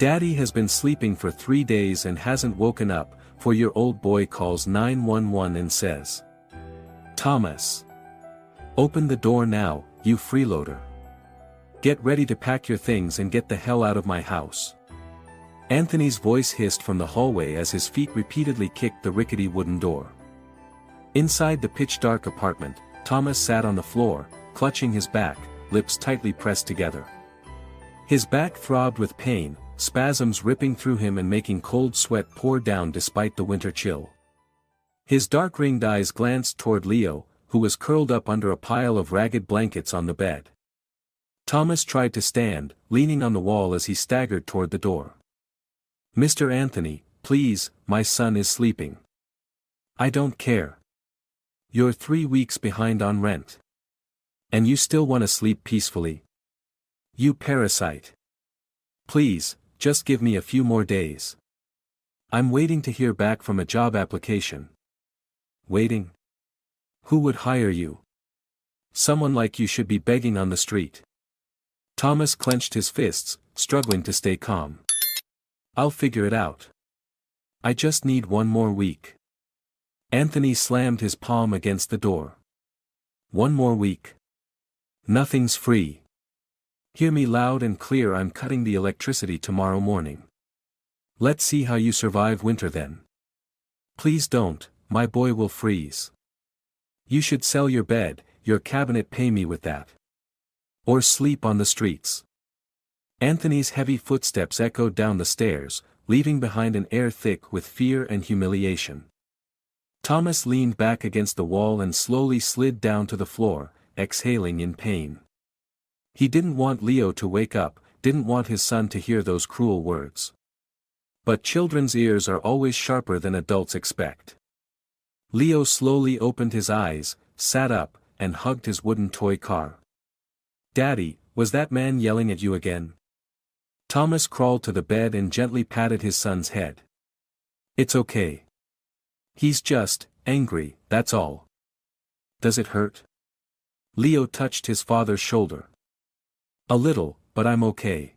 Daddy has been sleeping for 3 days and hasn't woken up, 4-year-old boy calls 911 and says, "Thomas, open the door now, you freeloader. Get ready to pack your things and get the hell out of my house." Anthony's voice hissed from the hallway as his feet repeatedly kicked the rickety wooden door. Inside the pitch-dark apartment, Thomas sat on the floor, clutching his back, lips tightly pressed together. His back throbbed with pain, spasms ripping through him and making cold sweat pour down despite the winter chill. His dark-ringed eyes glanced toward Leo, who was curled up under a pile of ragged blankets on the bed. Thomas tried to stand, leaning on the wall as he staggered toward the door. "Mr. Anthony, please, my son is sleeping." "I don't care. You're 3 weeks behind on rent. And you still want to sleep peacefully? You parasite. Please, just give me a few more days. I'm waiting to hear back from a job application." "Waiting? Who would hire you? Someone like you should be begging on the street." Thomas clenched his fists, struggling to stay calm. "I'll figure it out. I just need 1 more week." Anthony slammed his palm against the door. "1 more week? Nothing's free. Hear me loud and clear, I'm cutting the electricity tomorrow morning. Let's see how you survive winter then. Please don't, my boy will freeze. You should sell your bed, your cabinet, pay me with that. Or sleep on the streets." Anthony's heavy footsteps echoed down the stairs, leaving behind an air thick with fear and humiliation. Thomas leaned back against the wall and slowly slid down to the floor, exhaling in pain. He didn't want Leo to wake up, didn't want his son to hear those cruel words. But children's ears are always sharper than adults expect. Leo slowly opened his eyes, sat up, and hugged his wooden toy car. "Daddy, was that man yelling at you again?" Thomas crawled to the bed and gently patted his son's head. "It's okay. He's just angry, that's all." "Does it hurt?" Leo touched his father's shoulder. "A little, but I'm okay.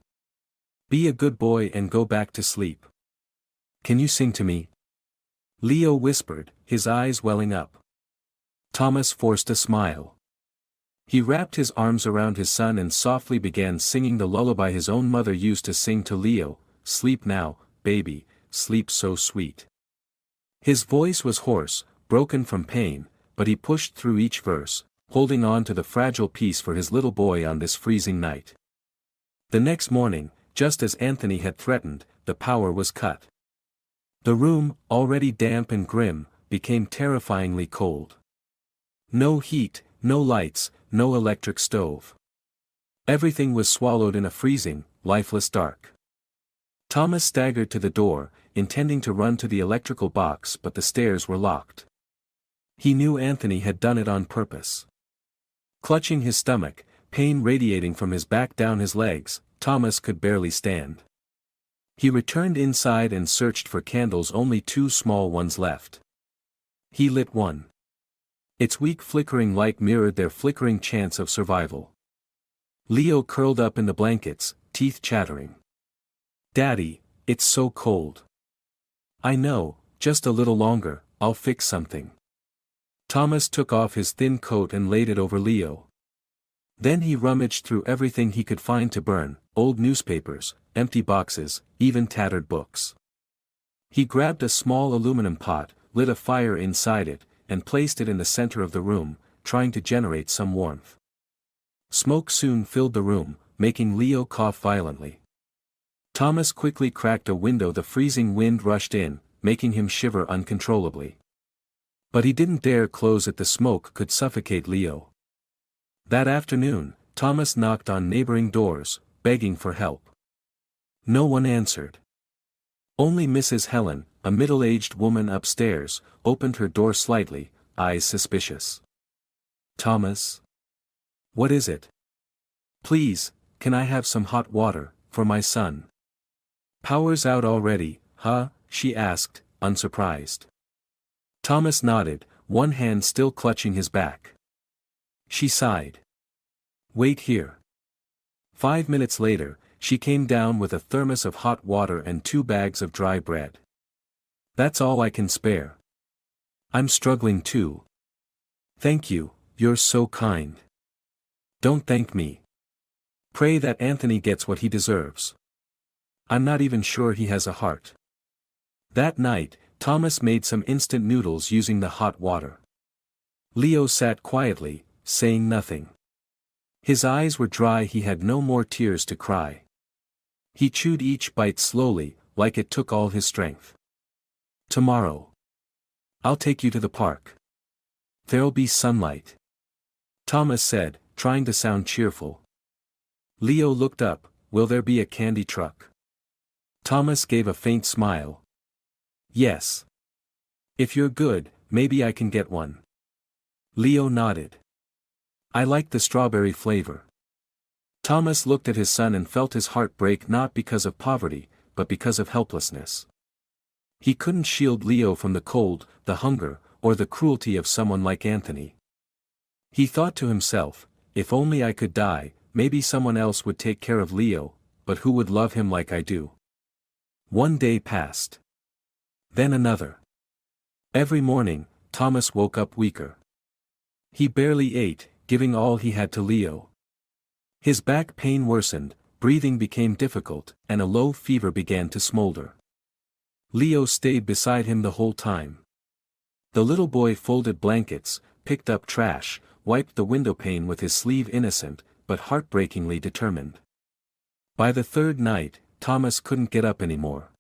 Be a good boy and go back to sleep. Can you sing to me?" Leo whispered, his eyes welling up. Thomas forced a smile. He wrapped his arms around his son and softly began singing the lullaby his own mother used to sing to Leo, "Sleep now, baby, sleep so sweet." His voice was hoarse, broken from pain, but he pushed through each verse, holding on to the fragile peace for his little boy on this freezing night. The next morning, just as Anthony had threatened, the power was cut. The room, already damp and grim, became terrifyingly cold. No heat, no lights, no electric stove. Everything was swallowed in a freezing, lifeless dark. Thomas staggered to the door, intending to run to the electrical box, but the stairs were locked. He knew Anthony had done it on purpose. Clutching his stomach, pain radiating from his back down his legs, Thomas could barely stand. He returned inside and searched for candles, only 2 small ones left. He lit one. Its weak flickering light mirrored their flickering chance of survival. Leo curled up in the blankets, teeth chattering. "Daddy, it's so cold." "I know, just a little longer, I'll fix something." Thomas took off his thin coat and laid it over Leo. Then he rummaged through everything he could find to burn, old newspapers, empty boxes, even tattered books. He grabbed a small aluminum pot, lit a fire inside it, and placed it in the center of the room, trying to generate some warmth. Smoke soon filled the room, making Leo cough violently. Thomas quickly cracked a window. The freezing wind rushed in, making him shiver uncontrollably. But he didn't dare close it, the smoke could suffocate Leo. That afternoon, Thomas knocked on neighboring doors, begging for help. No one answered. Only Mrs. Helen, a middle-aged woman upstairs, opened her door slightly, eyes suspicious. "Thomas? What is it? Please, can I have some hot water, for my son?" "Power's out already, huh?" she asked, unsurprised. Thomas nodded, one hand still clutching his back. She sighed. "Wait here." 5 minutes later, she came down with a thermos of hot water and 2 bags of dry bread. That's all I can spare. I'm struggling too. Thank you, you're so kind. Don't thank me. Pray that Anthony gets what he deserves. I'm not even sure he has a heart. That night, Thomas made some instant noodles using the hot water. Leo sat quietly, saying nothing. His eyes were dry, he had no more tears to cry. He chewed each bite slowly, like it took all his strength. Tomorrow. I'll take you to the park. There'll be sunlight. Thomas said, trying to sound cheerful. Leo looked up, will there be a candy truck? Thomas gave a faint smile. Yes. If you're good, maybe I can get one. Leo nodded. I like the strawberry flavor. Thomas looked at his son and felt his heart break, not because of poverty, but because of helplessness. He couldn't shield Leo from the cold, the hunger, or the cruelty of someone like Anthony. He thought to himself, if only I could die, maybe someone else would take care of Leo, but who would love him like I do? One day passed. Then another. Every morning, Thomas woke up weaker. He barely ate, giving all he had to Leo. His back pain worsened, breathing became difficult, and a low fever began to smolder. Leo stayed beside him the whole time. The little boy folded blankets, picked up trash, wiped the windowpane with his sleeve, innocent, but heartbreakingly determined. By the third night, Thomas couldn't get up anymore.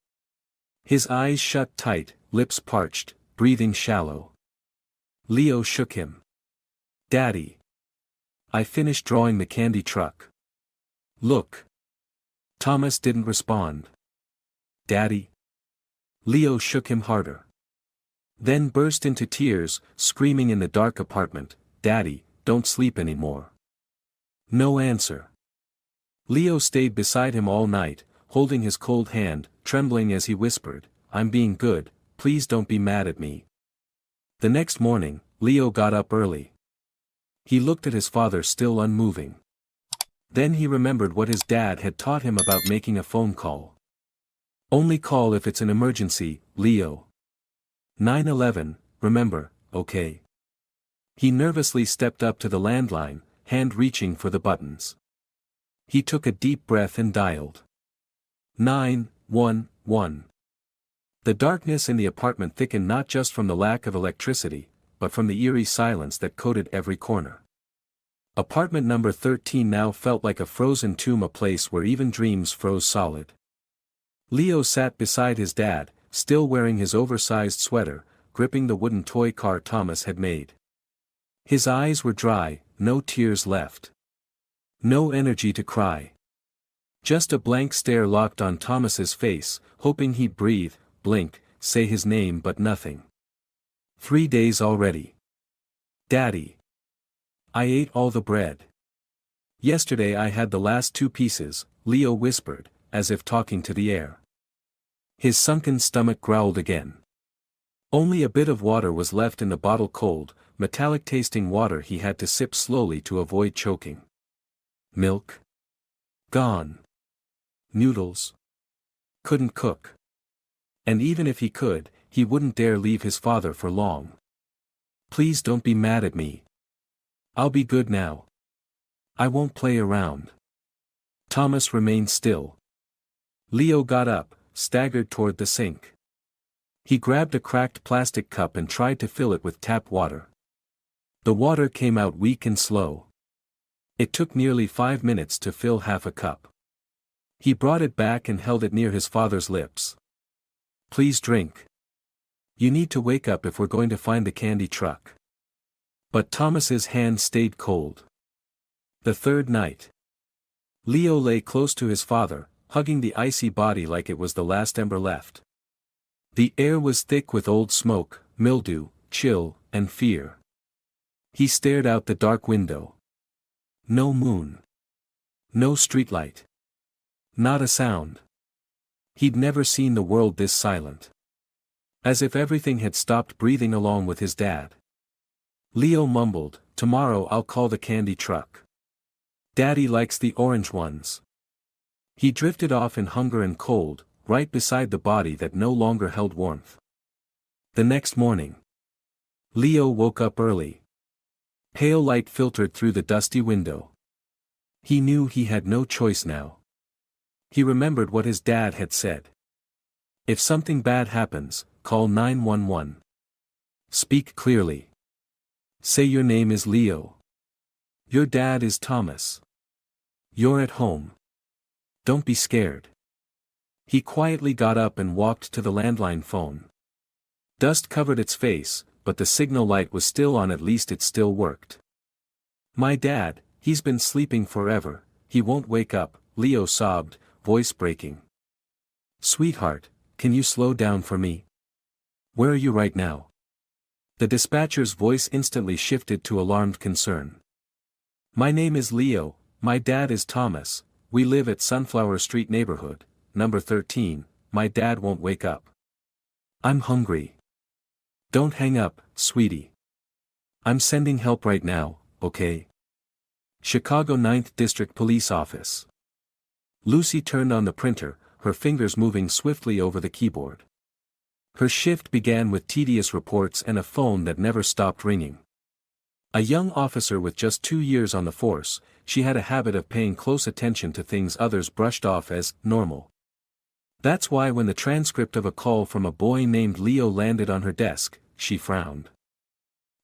His eyes shut tight, lips parched, breathing shallow. Leo shook him. Daddy. I finished drawing the candy truck. Look. Thomas didn't respond. Daddy. Leo shook him harder. Then burst into tears, screaming in the dark apartment, Daddy, don't sleep anymore. No answer. Leo stayed beside him all night, holding his cold hand, trembling as he whispered, I'm being good, please don't be mad at me. The next morning, Leo got up early. He looked at his father still unmoving. Then he remembered what his dad had taught him about making a phone call. Only call if it's an emergency, Leo. 911, remember, okay. He nervously stepped up to the landline, hand reaching for the buttons. He took a deep breath and dialed. 911. The darkness in the apartment thickened not just from the lack of electricity, but from the eerie silence that coated every corner. Apartment number 13 now felt like a frozen tomb, a place where even dreams froze solid. Leo sat beside his dad, still wearing his oversized sweater, gripping the wooden toy car Thomas had made. His eyes were dry, no tears left. No energy to cry. Just a blank stare locked on Thomas's face, hoping he'd breathe, blink, say his name, but nothing. 3 days already. Daddy. I ate all the bread. Yesterday I had the last 2 pieces, Leo whispered, as if talking to the air. His sunken stomach growled again. Only a bit of water was left in the bottle, cold, metallic-tasting water he had to sip slowly to avoid choking. Milk? Gone. Noodles? Couldn't cook. And even if he could, he wouldn't dare leave his father for long. Please don't be mad at me. I'll be good now. I won't play around. Thomas remained still. Leo got up, staggered toward the sink. He grabbed a cracked plastic cup and tried to fill it with tap water. The water came out weak and slow. It took nearly 5 minutes to fill half a cup. He brought it back and held it near his father's lips. Please drink. You need to wake up if we're going to find the candy truck. But Thomas's hand stayed cold. The third night. Leo lay close to his father, hugging the icy body like it was the last ember left. The air was thick with old smoke, mildew, chill, and fear. He stared out the dark window. No moon. No streetlight. Not a sound. He'd never seen the world this silent. As if everything had stopped breathing along with his dad. Leo mumbled, tomorrow I'll call the candy truck. Daddy likes the orange ones. He drifted off in hunger and cold, right beside the body that no longer held warmth. The next morning, Leo woke up early. Pale light filtered through the dusty window. He knew he had no choice now. He remembered what his dad had said. If something bad happens, call 911. Speak clearly. Say your name is Leo. Your dad is Thomas. You're at home. Don't be scared. He quietly got up and walked to the landline phone. Dust covered its face, but the signal light was still on. At least it still worked. My dad, he's been sleeping forever, he won't wake up, Leo sobbed, voice breaking. Sweetheart, can you slow down for me? Where are you right now? The dispatcher's voice instantly shifted to alarmed concern. My name is Leo, my dad is Thomas, we live at Sunflower Street neighborhood, number 13, my dad won't wake up. I'm hungry. Don't hang up, sweetie. I'm sending help right now, okay? Chicago 9th District Police Office. Lucy turned on the printer, her fingers moving swiftly over the keyboard. Her shift began with tedious reports and a phone that never stopped ringing. A young officer with just 2 years on the force, she had a habit of paying close attention to things others brushed off as normal. That's why when the transcript of a call from a boy named Leo landed on her desk, she frowned.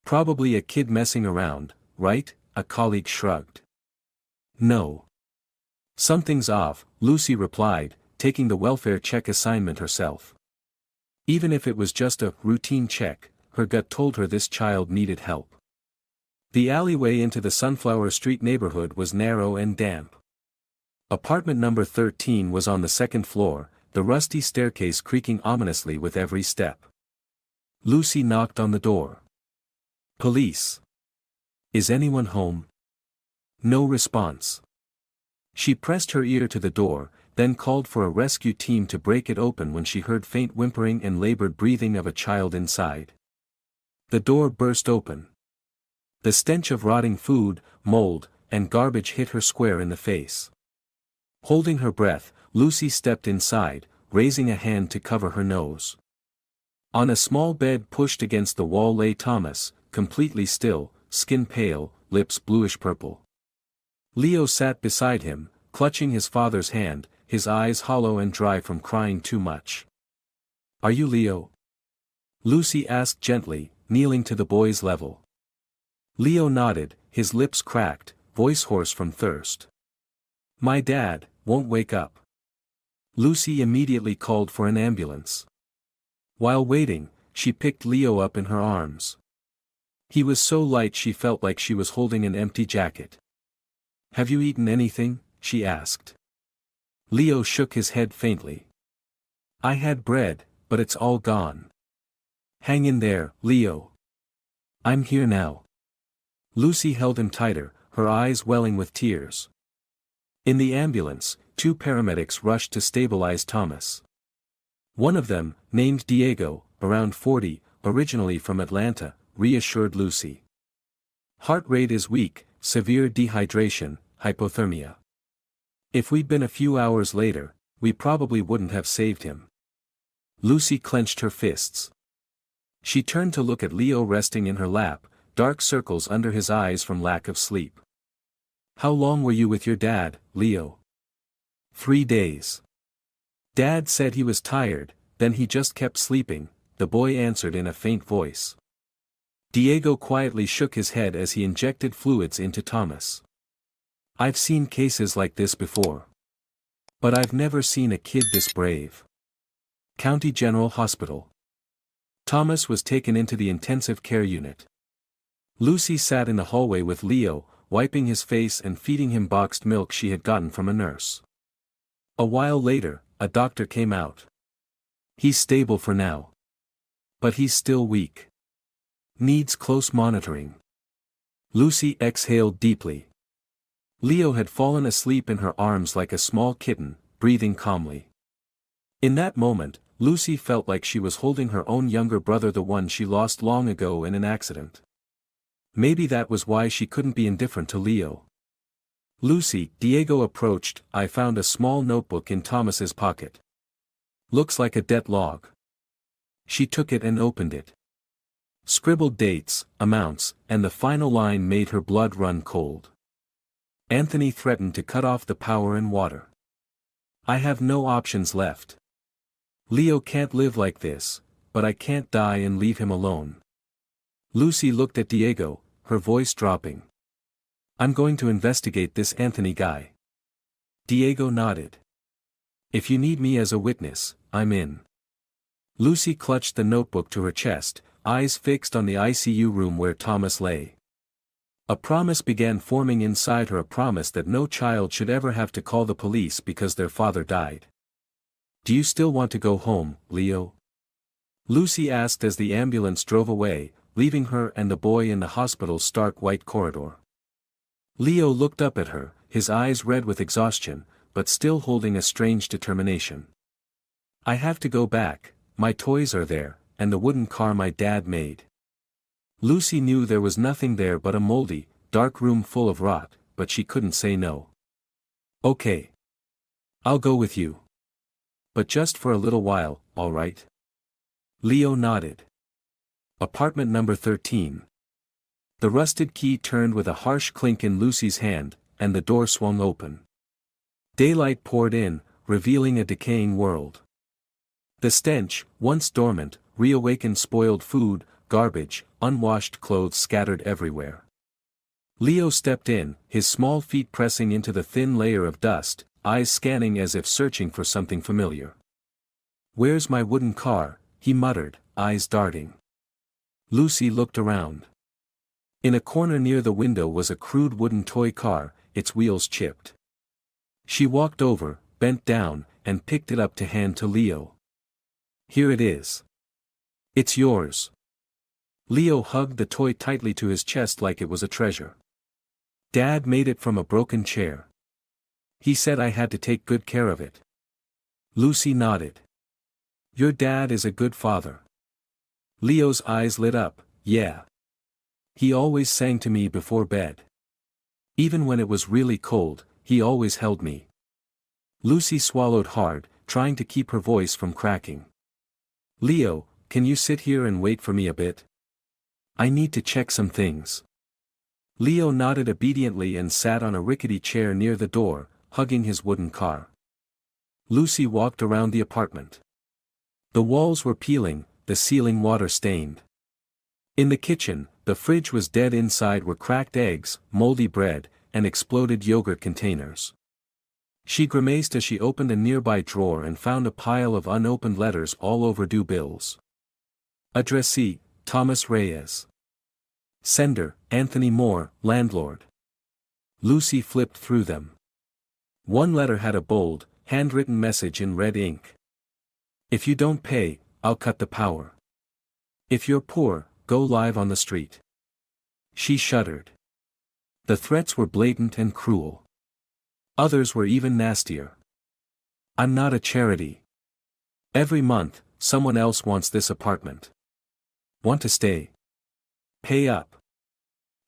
Probably a kid messing around, right? A colleague shrugged. No. Something's off, Lucy replied, taking the welfare check assignment herself. Even if it was just a routine check, her gut told her this child needed help. The alleyway into the Sunflower Street neighborhood was narrow and damp. Apartment number 13 was on the second floor, the rusty staircase creaking ominously with every step. Lucy knocked on the door. Police. Is anyone home? No response. She pressed her ear to the door, then called for a rescue team to break it open when she heard faint whimpering and labored breathing of a child inside. The door burst open. The stench of rotting food, mold, and garbage hit her square in the face. Holding her breath, Lucy stepped inside, raising a hand to cover her nose. On a small bed pushed against the wall lay Thomas, completely still, skin pale, lips bluish-purple. Leo sat beside him, clutching his father's hand, his eyes hollow and dry from crying too much. Are you Leo? Lucy asked gently, kneeling to the boy's level. Leo nodded, his lips cracked, voice hoarse from thirst. My dad won't wake up. Lucy immediately called for an ambulance. While waiting, she picked Leo up in her arms. He was so light she felt like she was holding an empty jacket. Have you eaten anything? She asked. Leo shook his head faintly. I had bread, but it's all gone. Hang in there, Leo. I'm here now. Lucy held him tighter, her eyes welling with tears. In the ambulance, 2 paramedics rushed to stabilize Thomas. One of them, named Diego, around 40, originally from Atlanta, reassured Lucy. Heart rate is weak, severe dehydration, hypothermia. If we'd been a few hours later, we probably wouldn't have saved him. Lucy clenched her fists. She turned to look at Leo resting in her lap, dark circles under his eyes from lack of sleep. How long were you with your dad, Leo? 3 days. Dad said he was tired, then he just kept sleeping, the boy answered in a faint voice. Diego quietly shook his head as he injected fluids into Thomas. I've seen cases like this before. But I've never seen a kid this brave. County General Hospital. Thomas was taken into the intensive care unit. Lucy sat in the hallway with Leo, wiping his face and feeding him boxed milk she had gotten from a nurse. A while later, a doctor came out. He's stable for now. But he's still weak. Needs close monitoring. Lucy exhaled deeply. Leo had fallen asleep in her arms like a small kitten, breathing calmly. In that moment, Lucy felt like she was holding her own younger brother, the one she lost long ago in an accident. Maybe that was why she couldn't be indifferent to Leo. Lucy, Diego approached. I found a small notebook in Thomas's pocket. Looks like a debt log. She took it and opened it. Scribbled dates, amounts, and the final line made her blood run cold. Anthony threatened to cut off the power and water. I have no options left. Leo can't live like this, but I can't die and leave him alone. Lucy looked at Diego, her voice dropping. I'm going to investigate this Anthony guy. Diego nodded. If you need me as a witness, I'm in. Lucy clutched the notebook to her chest, eyes fixed on the ICU room where Thomas lay. A promise began forming inside her, a promise that no child should ever have to call the police because their father died. Do you still want to go home, Leo? Lucy asked as the ambulance drove away, leaving her and the boy in the hospital's stark white corridor. Leo looked up at her, his eyes red with exhaustion, but still holding a strange determination. I have to go back, my toys are there, and the wooden car my dad made. Lucy knew there was nothing there but a moldy, dark room full of rot, but she couldn't say no. Okay. I'll go with you. But just for a little while, all right? Leo nodded. Apartment number 13. The rusted key turned with a harsh clink in Lucy's hand, and the door swung open. Daylight poured in, revealing a decaying world. The stench, once dormant, reawakened spoiled food, garbage, unwashed clothes scattered everywhere. Leo stepped in, his small feet pressing into the thin layer of dust, eyes scanning as if searching for something familiar. Where's my wooden car? He muttered, eyes darting. Lucy looked around. In a corner near the window was a crude wooden toy car, its wheels chipped. She walked over, bent down, and picked it up to hand to Leo. Here it is. It's yours. Leo hugged the toy tightly to his chest like it was a treasure. Dad made it from a broken chair. He said I had to take good care of it. Lucy nodded. Your dad is a good father. Leo's eyes lit up, yeah. He always sang to me before bed. Even when it was really cold, he always held me. Lucy swallowed hard, trying to keep her voice from cracking. Leo, can you sit here and wait for me a bit? I need to check some things. Leo nodded obediently and sat on a rickety chair near the door, hugging his wooden car. Lucy walked around the apartment. The walls were peeling, the ceiling water-stained. In the kitchen, the fridge was dead. Inside were cracked eggs, moldy bread, and exploded yogurt containers. She grimaced as she opened a nearby drawer and found a pile of unopened letters, all overdue bills. Addressee, Thomas Reyes. Sender, Anthony Moore, landlord. Lucy flipped through them. One letter had a bold, handwritten message in red ink. If you don't pay, I'll cut the power. If you're poor, go live on the street. She shuddered. The threats were blatant and cruel. Others were even nastier. I'm not a charity. Every month, someone else wants this apartment. Want to stay? Pay up.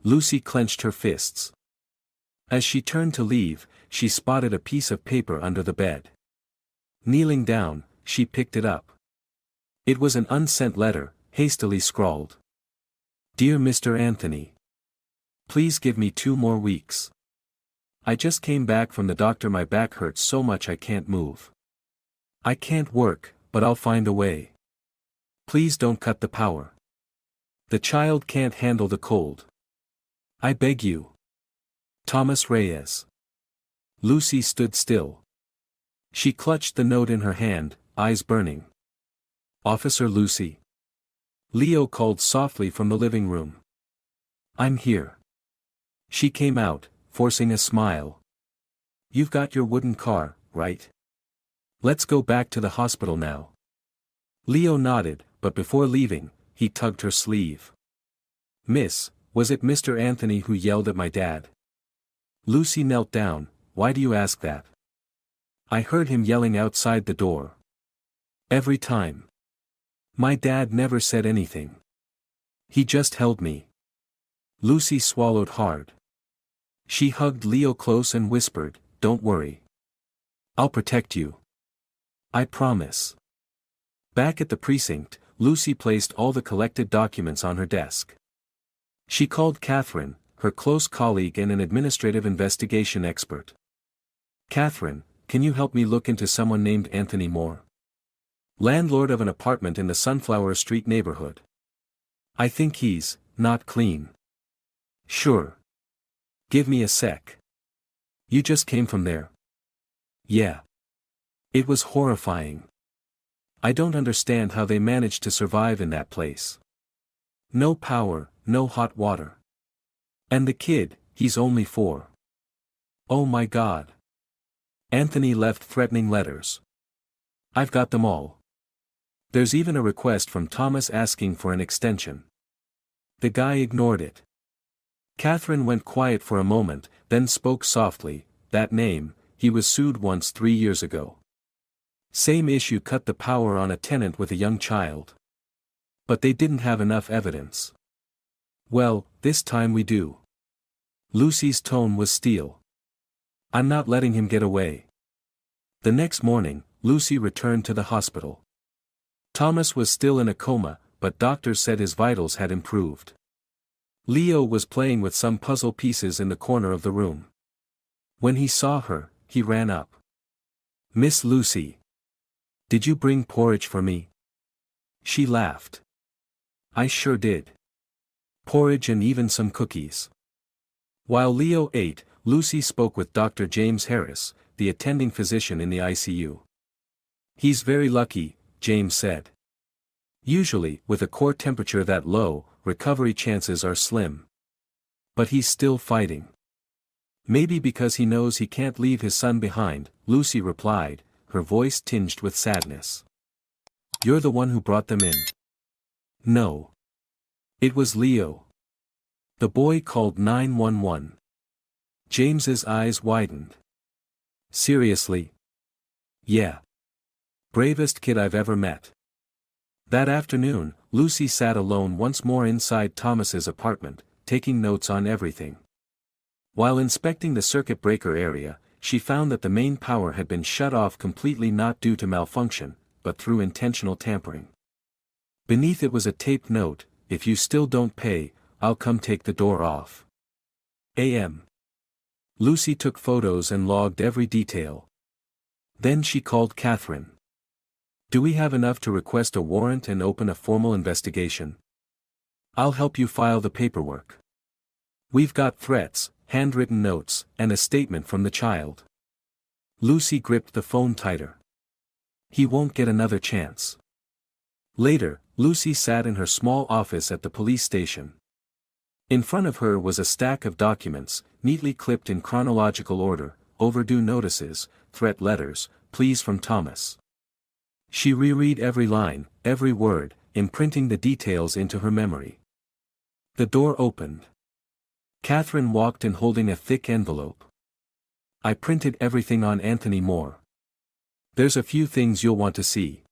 Lucy clenched her fists. As she turned to leave, she spotted a piece of paper under the bed. Kneeling down, she picked it up. It was an unsent letter, hastily scrawled. Dear Mr. Anthony. Please give me 2 more weeks. I just came back from the doctor. My back hurts so much I can't move. I can't work, but I'll find a way. Please don't cut the power. The child can't handle the cold. I beg you. Thomas Reyes. Lucy stood still. She clutched the note in her hand, eyes burning. Officer Lucy. Leo called softly from the living room. I'm here. She came out, forcing a smile. You've got your wooden car, right? Let's go back to the hospital now. Leo nodded, but before leaving, he tugged her sleeve. Miss, was it Mr. Anthony who yelled at my dad? Lucy knelt down. Why do you ask that? I heard him yelling outside the door. Every time. My dad never said anything. He just held me. Lucy swallowed hard. She hugged Leo close and whispered, "Don't worry. I'll protect you. I promise." Back at the precinct, Lucy placed all the collected documents on her desk. She called Catherine, her close colleague and an administrative investigation expert. "Catherine, can you help me look into someone named Anthony Moore? Landlord of an apartment in the Sunflower Street neighborhood. I think he's not clean." "Sure. Give me a sec. You just came from there?" "Yeah. It was horrifying. I don't understand how they managed to survive in that place. No power, no hot water. And the kid, he's only 4. Oh my God. Anthony left threatening letters. I've got them all. There's even a request from Thomas asking for an extension. The guy ignored it." Catherine went quiet for a moment, then spoke softly, "That name, he was sued once 3 years ago. Same issue, cut the power on a tenant with a young child. But they didn't have enough evidence. Well, this time we do." Lucy's tone was steel. "I'm not letting him get away." The next morning, Lucy returned to the hospital. Thomas was still in a coma, but doctors said his vitals had improved. Leo was playing with some puzzle pieces in the corner of the room. When he saw her, he ran up. "Miss Lucy. Did you bring porridge for me?" She laughed. "I sure did. Porridge and even some cookies." While Leo ate, Lucy spoke with Dr. James Harris, the attending physician in the ICU. "He's very lucky," James said. "Usually, with a core temperature that low, recovery chances are slim. But he's still fighting." "Maybe because he knows he can't leave his son behind," Lucy replied, her voice tinged with sadness. "You're the one who brought them in." "No. It was Leo." The boy called 911. James's eyes widened. "Seriously?" "Yeah. Bravest kid I've ever met." That afternoon, Lucy sat alone once more inside Thomas's apartment, taking notes on everything. While inspecting the circuit breaker area, she found that the main power had been shut off completely, not due to malfunction, but through intentional tampering. Beneath it was a taped note, "If you still don't pay, I'll come take the door off. A.M." Lucy took photos and logged every detail. Then she called Catherine. "Do we have enough to request a warrant and open a formal investigation?" "I'll help you file the paperwork. We've got threats, handwritten notes, and a statement from the child." Lucy gripped the phone tighter. "He won't get another chance." Later, Lucy sat in her small office at the police station. In front of her was a stack of documents, neatly clipped in chronological order: overdue notices, threat letters, pleas from Thomas. She reread every line, every word, imprinting the details into her memory. The door opened. Catherine walked in holding a thick envelope. "I printed everything on Anthony Moore. There's a few things you'll want to see."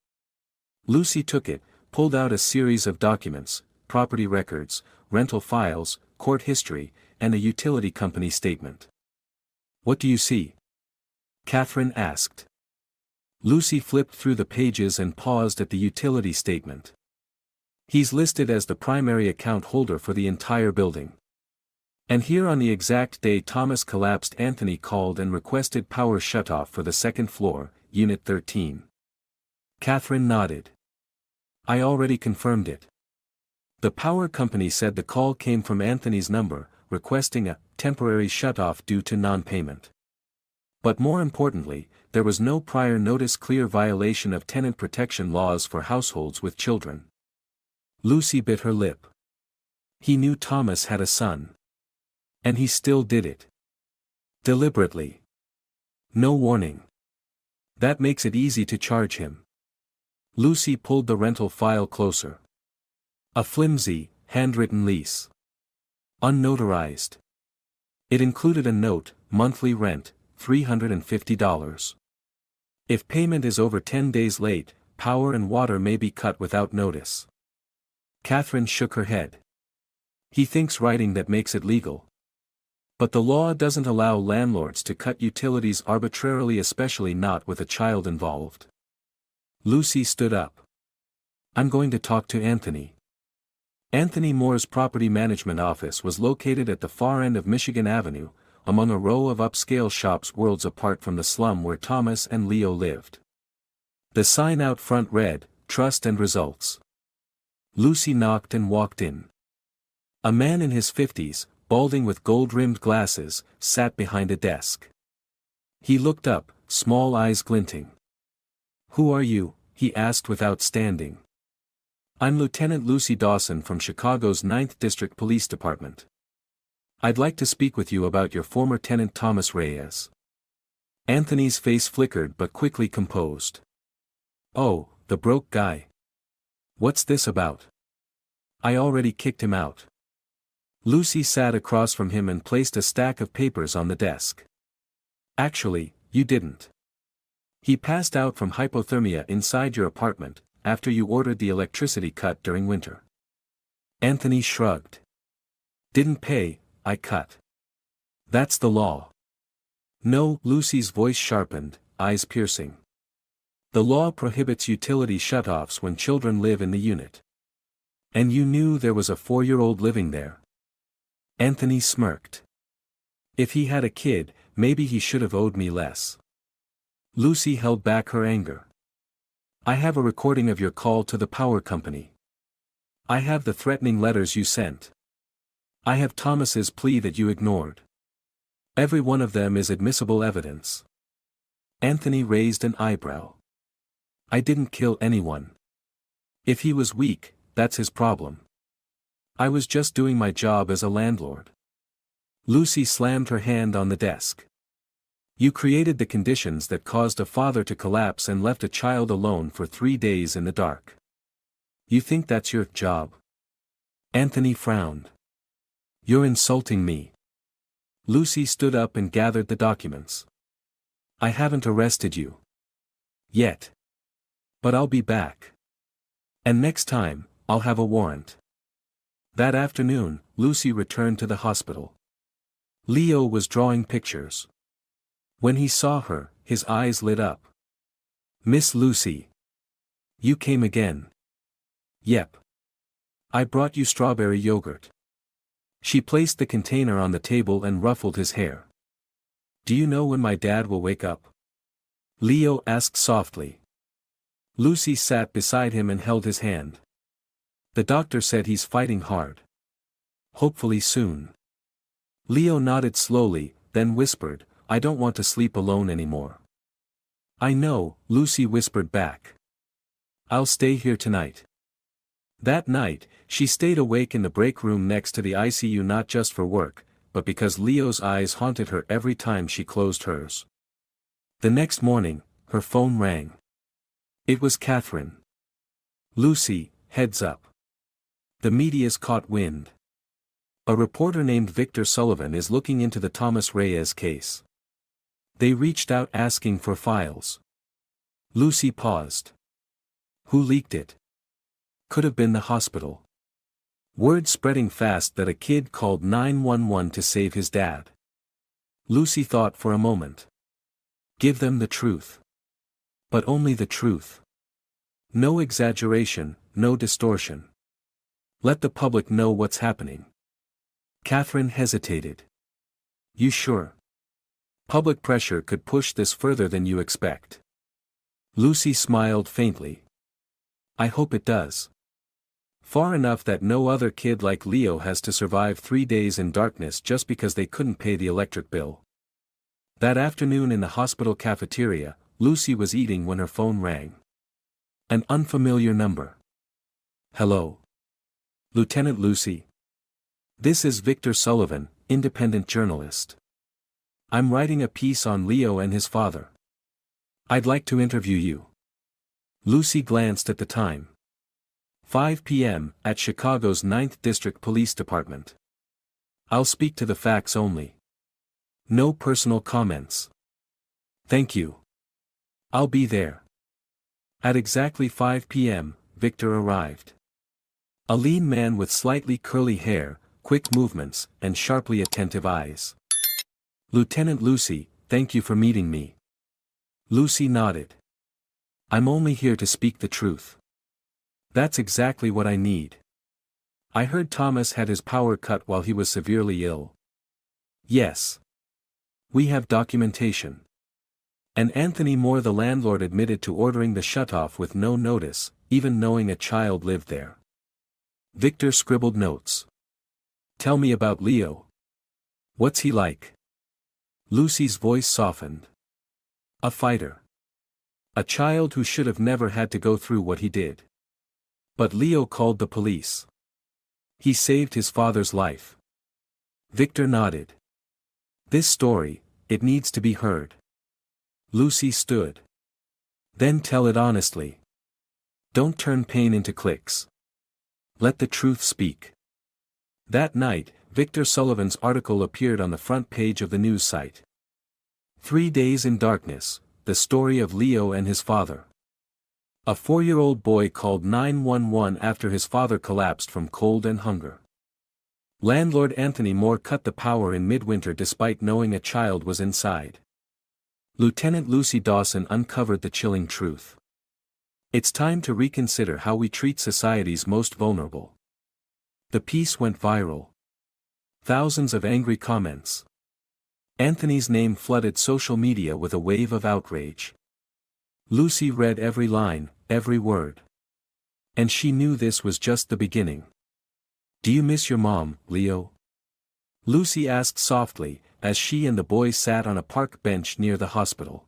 Lucy took it, pulled out a series of documents: property records, rental files, court history, and a utility company statement. "What do you see?" Catherine asked. Lucy flipped through the pages and paused at the utility statement. "He's listed as the primary account holder for the entire building. And here on the exact day Thomas collapsed, Anthony called and requested power shutoff for the second floor, Unit 13. Catherine nodded. "I already confirmed it. The power company said the call came from Anthony's number, requesting a temporary shutoff due to non-payment. But more importantly, there was no prior notice, clear violation of tenant protection laws for households with children." Lucy bit her lip. He knew Thomas had a son. And he still did it. Deliberately. No warning. That makes it easy to charge him. Lucy pulled the rental file closer. A flimsy, handwritten lease. Unnotarized. It included a note: monthly rent, $350. If payment is over 10 days late, power and water may be cut without notice. Catherine shook her head. "He thinks writing that makes it legal. But the law doesn't allow landlords to cut utilities arbitrarily, especially not with a child involved. Lucy stood up. I'm going to talk to Anthony. Anthony Moore's property management office was located at the far end of Michigan Avenue, among a row of upscale shops worlds apart from the slum where Thomas and Leo lived. The sign out front read, "Trust and Results." Lucy knocked and walked in. A man in his 50s, balding with gold-rimmed glasses, sat behind a desk. He looked up, small eyes glinting. "Who are you?" he asked without standing. "I'm Lieutenant Lucy Dawson from Chicago's 9th District Police Department. I'd like to speak with you about your former tenant Thomas Reyes." Anthony's face flickered but quickly composed. "Oh, the broke guy. What's this about? I already kicked him out." Lucy sat across from him and placed a stack of papers on the desk. "Actually, you didn't. He passed out from hypothermia inside your apartment, after you ordered the electricity cut during winter." Anthony shrugged. "Didn't pay, I cut. That's the law." "No," Lucy's voice sharpened, eyes piercing. "The law prohibits utility shutoffs when children live in the unit. And you knew there was a 4-year-old living there." Anthony smirked. "If he had a kid, maybe he should have owed me less." Lucy held back her anger. "I have a recording of your call to the power company. I have the threatening letters you sent. I have Thomas's plea that you ignored. Every one of them is admissible evidence." Anthony raised an eyebrow. "I didn't kill anyone. If he was weak, that's his problem. I was just doing my job as a landlord." Lucy slammed her hand on the desk. "You created the conditions that caused a father to collapse and left a child alone for 3 days in the dark. You think that's your job?" Anthony frowned. "You're insulting me." Lucy stood up and gathered the documents. "I haven't arrested you. Yet. But I'll be back. And next time, I'll have a warrant." That afternoon, Lucy returned to the hospital. Leo was drawing pictures. When he saw her, his eyes lit up. "Miss Lucy. You came again." "Yep. I brought you strawberry yogurt." She placed the container on the table and ruffled his hair. "Do you know when my dad will wake up?" Leo asked softly. Lucy sat beside him and held his hand. "The doctor said he's fighting hard. Hopefully soon." Leo nodded slowly, then whispered, "I don't want to sleep alone anymore." "I know," Lucy whispered back. "I'll stay here tonight." That night, she stayed awake in the break room next to the ICU, not just for work, but because Leo's eyes haunted her every time she closed hers. The next morning, her phone rang. It was Catherine. "Lucy, heads up. The media's caught wind. A reporter named Victor Sullivan is looking into the Thomas Reyes case. They reached out asking for files." Lucy paused. "Who leaked it?" "Could have been the hospital. Word spreading fast that a kid called 911 to save his dad." Lucy thought for a moment. "Give them the truth. But only the truth. No exaggeration, no distortion. Let the public know what's happening." Catherine hesitated. "You sure? Public pressure could push this further than you expect." Lucy smiled faintly. "I hope it does. Far enough that no other kid like Leo has to survive 3 days in darkness just because they couldn't pay the electric bill." That afternoon in the hospital cafeteria, Lucy was eating when her phone rang. An unfamiliar number. "Hello. Lieutenant Lucy. This is Victor Sullivan, independent journalist. I'm writing a piece on Leo and his father. I'd like to interview you." Lucy glanced at the time. 5 p.m., at Chicago's 9th District Police Department. "I'll speak to the facts only. No personal comments." "Thank you. I'll be there." At exactly 5 p.m., Victor arrived. A lean man with slightly curly hair, quick movements, and sharply attentive eyes. Lieutenant Lucy, thank you for meeting me. Lucy nodded. I'm only here to speak the truth. That's exactly what I need. I heard Thomas had his power cut while he was severely ill. Yes. We have documentation. And Anthony Moore, the landlord, admitted to ordering the shutoff with no notice, even knowing a child lived there. Victor scribbled notes. Tell me about Leo. What's he like? Lucy's voice softened. A fighter. A child who should have never had to go through what he did. But Leo called the police. He saved his father's life. Victor nodded. This story, it needs to be heard. Lucy stood. Then tell it honestly. Don't turn pain into clicks. Let the truth speak. That night, Victor Sullivan's article appeared on the front page of the news site. 3 Days in Darkness, the story of Leo and his father. A 4-year-old boy called 911 after his father collapsed from cold and hunger. Landlord Anthony Moore cut the power in midwinter despite knowing a child was inside. Lieutenant Lucy Dawson uncovered the chilling truth. It's time to reconsider how we treat society's most vulnerable. The piece went viral. Thousands of angry comments. Anthony's name flooded social media with a wave of outrage. Lucy read every line, every word. And she knew this was just the beginning. Do you miss your mom, Leo? Lucy asked softly, as she and the boy sat on a park bench near the hospital.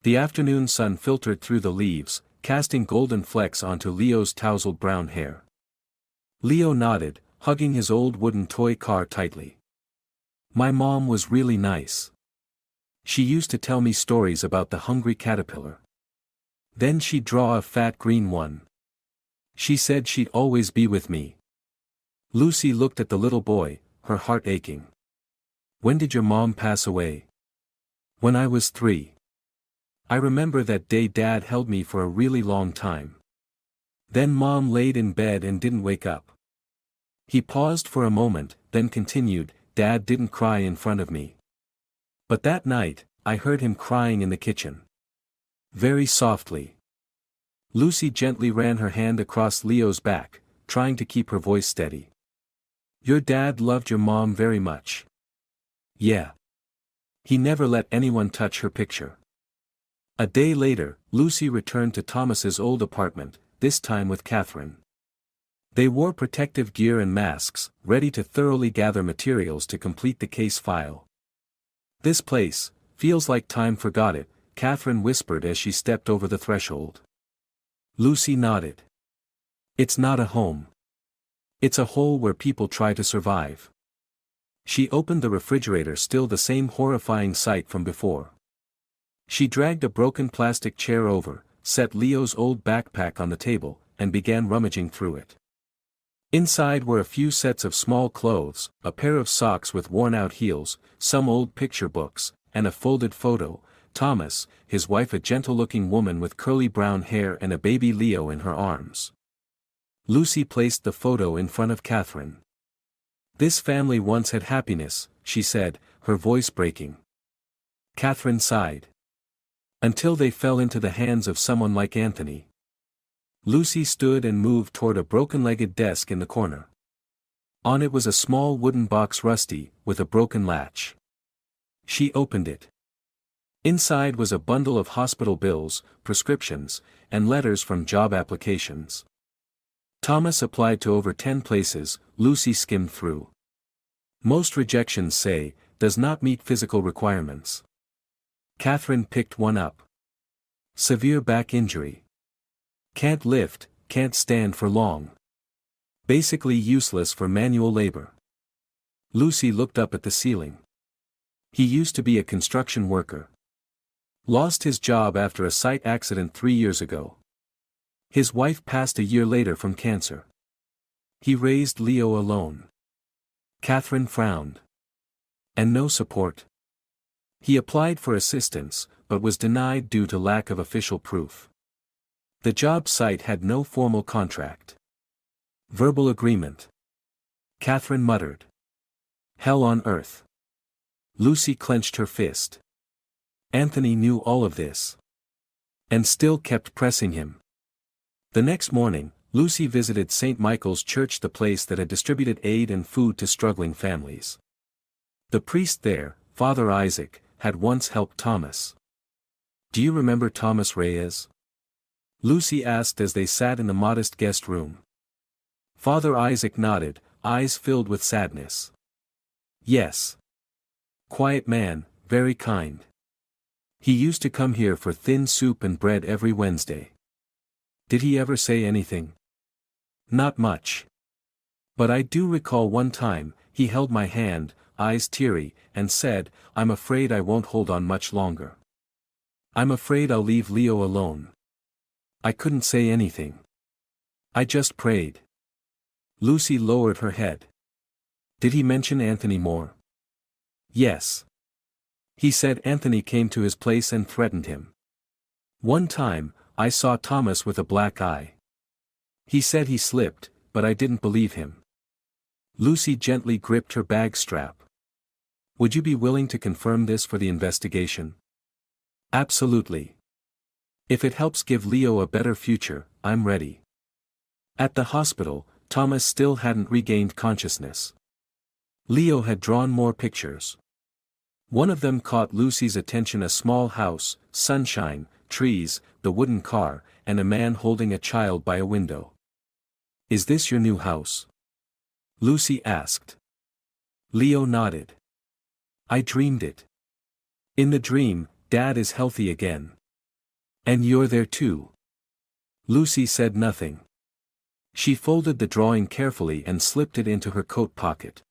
The afternoon sun filtered through the leaves, casting golden flecks onto Leo's tousled brown hair. Leo nodded, hugging his old wooden toy car tightly. My mom was really nice. She used to tell me stories about the hungry caterpillar. Then she'd draw a fat green one. She said she'd always be with me. Lucy looked at the little boy, her heart aching. When did your mom pass away? When I was 3. I remember that day Dad held me for a really long time. Then Mom laid in bed and didn't wake up. He paused for a moment, then continued, Dad didn't cry in front of me. But that night, I heard him crying in the kitchen. Very softly. Lucy gently ran her hand across Leo's back, trying to keep her voice steady. Your dad loved your mom very much. Yeah. He never let anyone touch her picture. A day later, Lucy returned to Thomas's old apartment, this time with Catherine. They wore protective gear and masks, ready to thoroughly gather materials to complete the case file. This place, feels like time forgot it, Catherine whispered as she stepped over the threshold. Lucy nodded. It's not a home. It's a hole where people try to survive. She opened the refrigerator, still the same horrifying sight from before. She dragged a broken plastic chair over, set Leo's old backpack on the table, and began rummaging through it. Inside were a few sets of small clothes, a pair of socks with worn-out heels, some old picture books, and a folded photo, Thomas, his wife, a gentle-looking woman with curly brown hair, and a baby Leo in her arms. Lucy placed the photo in front of Catherine. This family once had happiness, she said, her voice breaking. Catherine sighed. Until they fell into the hands of someone like Anthony. Lucy stood and moved toward a broken-legged desk in the corner. On it was a small wooden box, rusty, with a broken latch. She opened it. Inside was a bundle of hospital bills, prescriptions, and letters from job applications. Thomas applied to over 10 places, Lucy skimmed through. Most rejections say, does not meet physical requirements. Catherine picked one up. Severe back injury. Can't lift, can't stand for long. Basically useless for manual labor. Lucy looked up at the ceiling. He used to be a construction worker. Lost his job after a site accident 3 years ago. His wife passed a year later from cancer. He raised Leo alone. Catherine frowned. And no support. He applied for assistance, but was denied due to lack of official proof. The job site had no formal contract. Verbal agreement. Catherine muttered. Hell on earth. Lucy clenched her fist. Anthony knew all of this. And still kept pressing him. The next morning, Lucy visited St. Michael's Church, the place that had distributed aid and food to struggling families. The priest there, Father Isaac, had once helped Thomas. "Do you remember Thomas Reyes?" Lucy asked as they sat in the modest guest room. Father Isaac nodded, eyes filled with sadness. "Yes. Quiet man, very kind. He used to come here for thin soup and bread every Wednesday." "Did he ever say anything?" "Not much. But I do recall one time, he held my hand, eyes teary, and said, 'I'm afraid I won't hold on much longer. I'm afraid I'll leave Leo alone.' I couldn't say anything. I just prayed." Lucy lowered her head. "Did he mention Anthony more?" "Yes. He said Anthony came to his place and threatened him. One time, I saw Thomas with a black eye. He said he slipped, but I didn't believe him." Lucy gently gripped her bag strap. "Would you be willing to confirm this for the investigation?" "Absolutely. If it helps give Leo a better future, I'm ready." At the hospital, Thomas still hadn't regained consciousness. Leo had drawn more pictures. One of them caught Lucy's attention: a small house, sunshine, trees, the wooden car, and a man holding a child by a window. "Is this your new house?" Lucy asked. Leo nodded. "I dreamed it. In the dream, Dad is healthy again. And you're there too." Lucy said nothing. She folded the drawing carefully and slipped it into her coat pocket.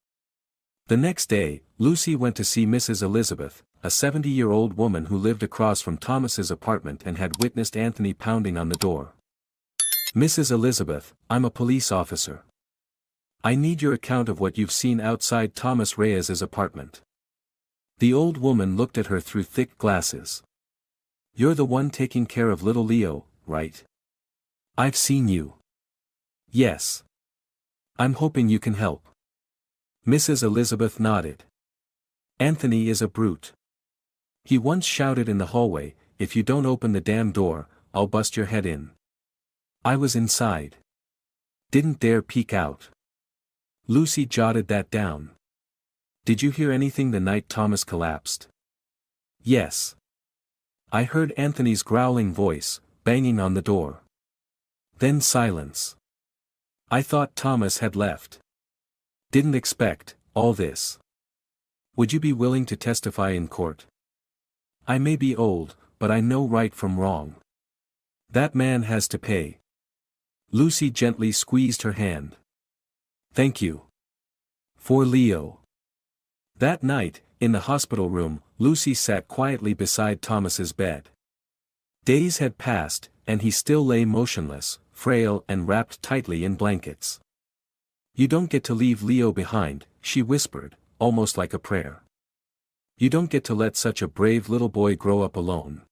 The next day, Lucy went to see Mrs. Elizabeth, a 70-year-old woman who lived across from Thomas's apartment and had witnessed Anthony pounding on the door. "Mrs. Elizabeth, I'm a police officer. I need your account of what you've seen outside Thomas Reyes's apartment." The old woman looked at her through thick glasses. "You're the one taking care of little Leo, right? I've seen you." "Yes. I'm hoping you can help." Mrs. Elizabeth nodded. "Anthony is a brute. He once shouted in the hallway, 'If you don't open the damn door, I'll bust your head in.' I was inside. Didn't dare peek out." Lucy jotted that down. "Did you hear anything the night Thomas collapsed?" "Yes. I heard Anthony's growling voice, banging on the door. Then silence. I thought Thomas had left. Didn't expect all this. Would you be willing to testify in court? I may be old, but I know right from wrong. That man has to pay." Lucy gently squeezed her hand. "Thank you. For Leo." That night, in the hospital room, Lucy sat quietly beside Thomas's bed. Days had passed, and he still lay motionless, frail and wrapped tightly in blankets. "You don't get to leave Leo behind," she whispered, almost like a prayer. "You don't get to let such a brave little boy grow up alone."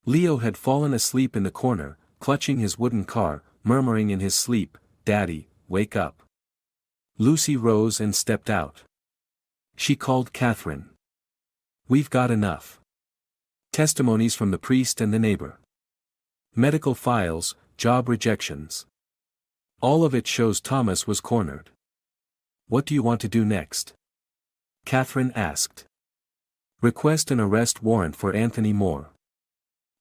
Leo had fallen asleep in the corner, clutching his wooden car, murmuring in his sleep, "Daddy, wake up." Lucy rose and stepped out. She called Catherine. "We've got enough. Testimonies from the priest and the neighbor. Medical files, job rejections. All of it shows Thomas was cornered. What do you want to do next?" Catherine asked. "Request an arrest warrant for Anthony Moore.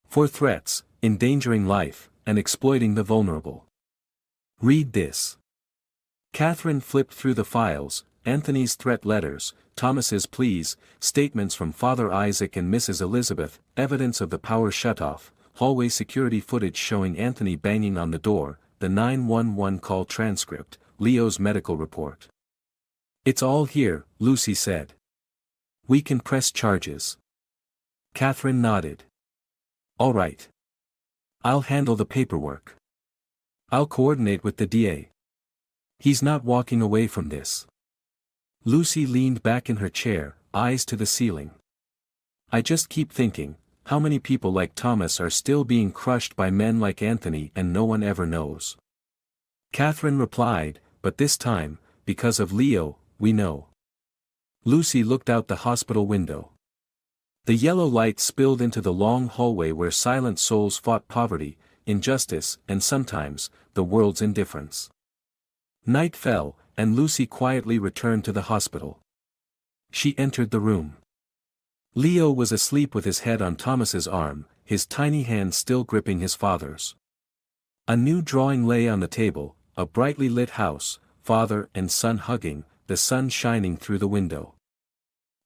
For threats, endangering life, and exploiting the vulnerable. Read this." Catherine flipped through the files: Anthony's threat letters, Thomas's pleas, statements from Father Isaac and Mrs. Elizabeth, evidence of the power shutoff, hallway security footage showing Anthony banging on the door, the 911 call transcript, Leo's medical report. "It's all here," Lucy said. "We can press charges." Catherine nodded. "All right. I'll handle the paperwork. I'll coordinate with the DA. He's not walking away from this." Lucy leaned back in her chair, eyes to the ceiling. "I just keep thinking, how many people like Thomas are still being crushed by men like Anthony and no one ever knows." Catherine replied, "But this time, because of Leo, we know." Lucy looked out the hospital window. The yellow light spilled into the long hallway where silent souls fought poverty, injustice, and sometimes, the world's indifference. Night fell, and Lucy quietly returned to the hospital. She entered the room. Leo was asleep with his head on Thomas's arm, his tiny hand still gripping his father's. A new drawing lay on the table, a brightly lit house, father and son hugging, the sun shining through the window.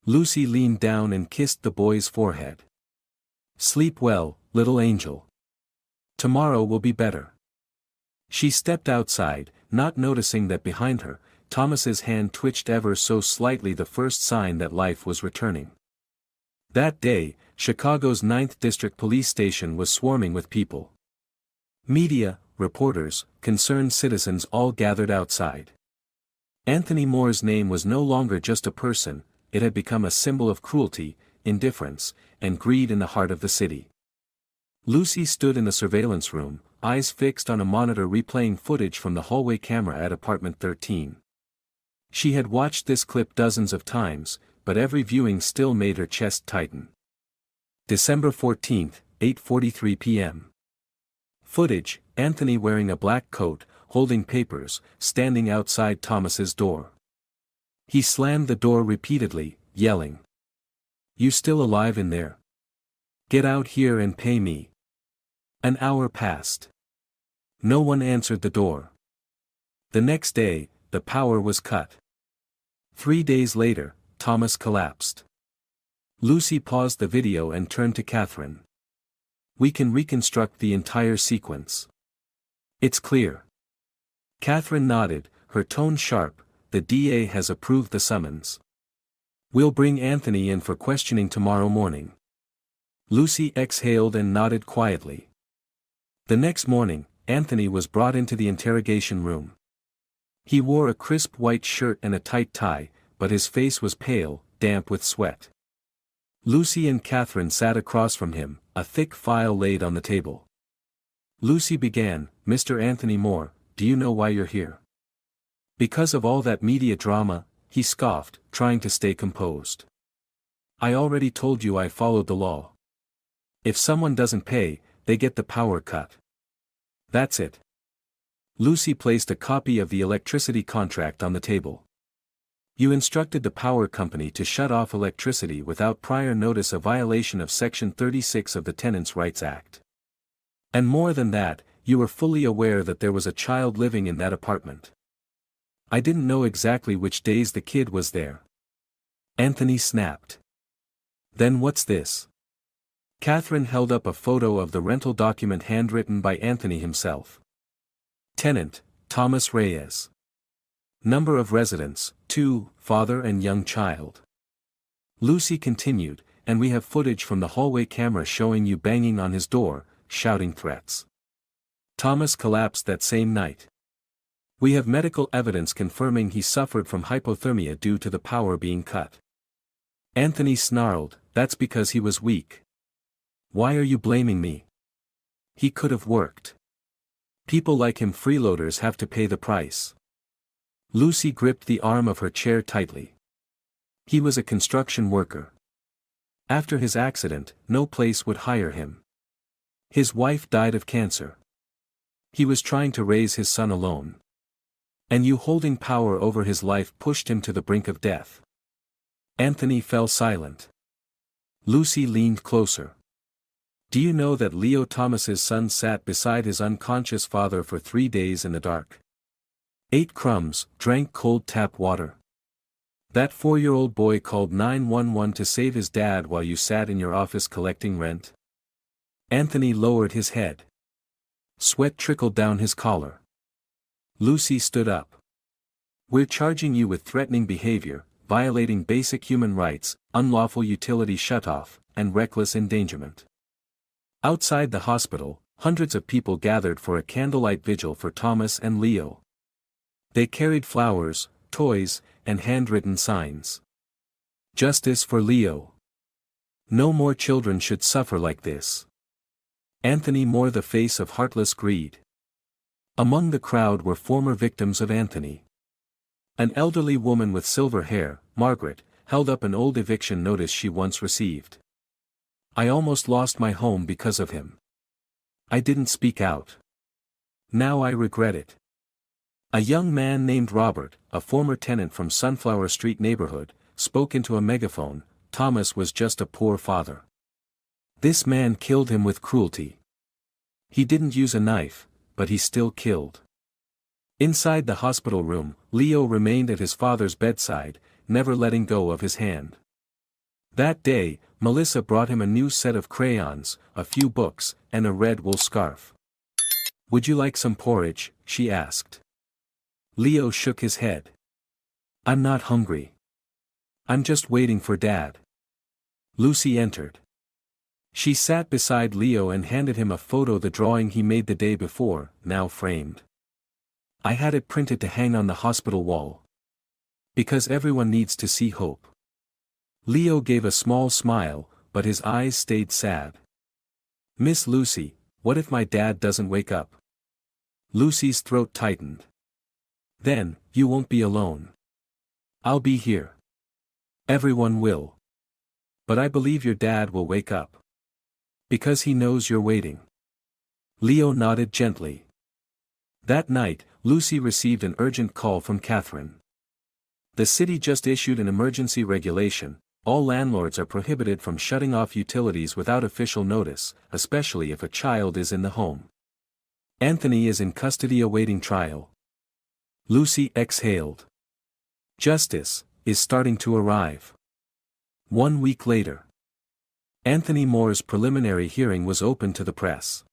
Lucy leaned down and kissed the boy's forehead. "Sleep well, little angel. Tomorrow will be better." She stepped outside, not noticing that behind her, Thomas's hand twitched ever so slightly, the first sign that life was returning. That day, Chicago's 9th District Police Station was swarming with people. Media, reporters, concerned citizens all gathered outside. Anthony Moore's name was no longer just a person, it had become a symbol of cruelty, indifference, and greed in the heart of the city. Lucy stood in the surveillance room, eyes fixed on a monitor replaying footage from the hallway camera at apartment 13. She had watched this clip dozens of times, but every viewing still made her chest tighten. December 14, 8:43 p.m. Footage: Anthony wearing a black coat, holding papers, standing outside Thomas's door. He slammed the door repeatedly, yelling, "You still alive in there? Get out here and pay me." An hour passed. No one answered the door. The next day, the power was cut. 3 days later, Thomas collapsed. Lucy paused the video and turned to Catherine. "We can reconstruct the entire sequence. It's clear." Catherine nodded, her tone sharp. "The DA has approved the summons. We'll bring Anthony in for questioning tomorrow morning." Lucy exhaled and nodded quietly. The next morning, Anthony was brought into the interrogation room. He wore a crisp white shirt and a tight tie, but his face was pale, damp with sweat. Lucy and Catherine sat across from him, a thick file laid on the table. Lucy began, "Mr. Anthony Moore, do you know why you're here?" "Because of all that media drama," he scoffed, trying to stay composed. "I already told you I followed the law. If someone doesn't pay, they get the power cut. That's it." Lucy placed a copy of the electricity contract on the table. "You instructed the power company to shut off electricity without prior notice, a violation of Section 36 of the Tenants' Rights Act. And more than that, you were fully aware that there was a child living in that apartment." "I didn't know exactly which days the kid was there," Anthony snapped. "Then what's this?" Catherine held up a photo of the rental document handwritten by Anthony himself. "Tenant, Thomas Reyes. Number of residents, 2, father and young child." Lucy continued, "And we have footage from the hallway camera showing you banging on his door, shouting threats. Thomas collapsed that same night. We have medical evidence confirming he suffered from hypothermia due to the power being cut." Anthony snarled, "That's because he was weak. Why are you blaming me? He could have worked. People like him, freeloaders, have to pay the price." Lucy gripped the arm of her chair tightly. "He was a construction worker. After his accident, no place would hire him. His wife died of cancer. He was trying to raise his son alone. And you holding power over his life pushed him to the brink of death." Anthony fell silent. Lucy leaned closer. "Do you know that Leo Thomas's son sat beside his unconscious father for 3 days in the dark? Ate crumbs, drank cold tap water. That 4-year-old boy called 911 to save his dad while you sat in your office collecting rent?" Anthony lowered his head. Sweat trickled down his collar. Lucy stood up. "We're charging you with threatening behavior, violating basic human rights, unlawful utility shutoff, and reckless endangerment." Outside the hospital, hundreds of people gathered for a candlelight vigil for Thomas and Leo. They carried flowers, toys, and handwritten signs. "Justice for Leo. No more children should suffer like this." Anthony Moore, the face of heartless greed. Among the crowd were former victims of Anthony. An elderly woman with silver hair, Margaret, held up an old eviction notice she once received. I almost lost my home because of him. I didn't speak out. Now I regret it. A young man named Robert, a former tenant from Sunflower Street neighborhood, spoke into a megaphone. Thomas was just a poor father. This man killed him with cruelty. He didn't use a knife, but he still killed. Inside the hospital room, Leo remained at his father's bedside, never letting go of his hand. That day, Melissa brought him a new set of crayons, a few books, and a red wool scarf. "Would you like some porridge?" she asked. Leo shook his head. "I'm not hungry. I'm just waiting for Dad." Lucy entered. She sat beside Leo and handed him a photo, the drawing he made the day before, now framed. "I had it printed to hang on the hospital wall. Because everyone needs to see hope." Leo gave a small smile, but his eyes stayed sad. "Miss Lucy, what if my dad doesn't wake up?" Lucy's throat tightened. "Then, you won't be alone. I'll be here. Everyone will. But I believe your dad will wake up. Because he knows you're waiting." Leo nodded gently. That night, Lucy received an urgent call from Catherine. The city just issued an emergency regulation. All landlords are prohibited from shutting off utilities without official notice, especially if a child is in the home. Anthony is in custody awaiting trial. Lucy exhaled. Justice is starting to arrive. 1 week later. Anthony Moore's preliminary hearing was open to the press.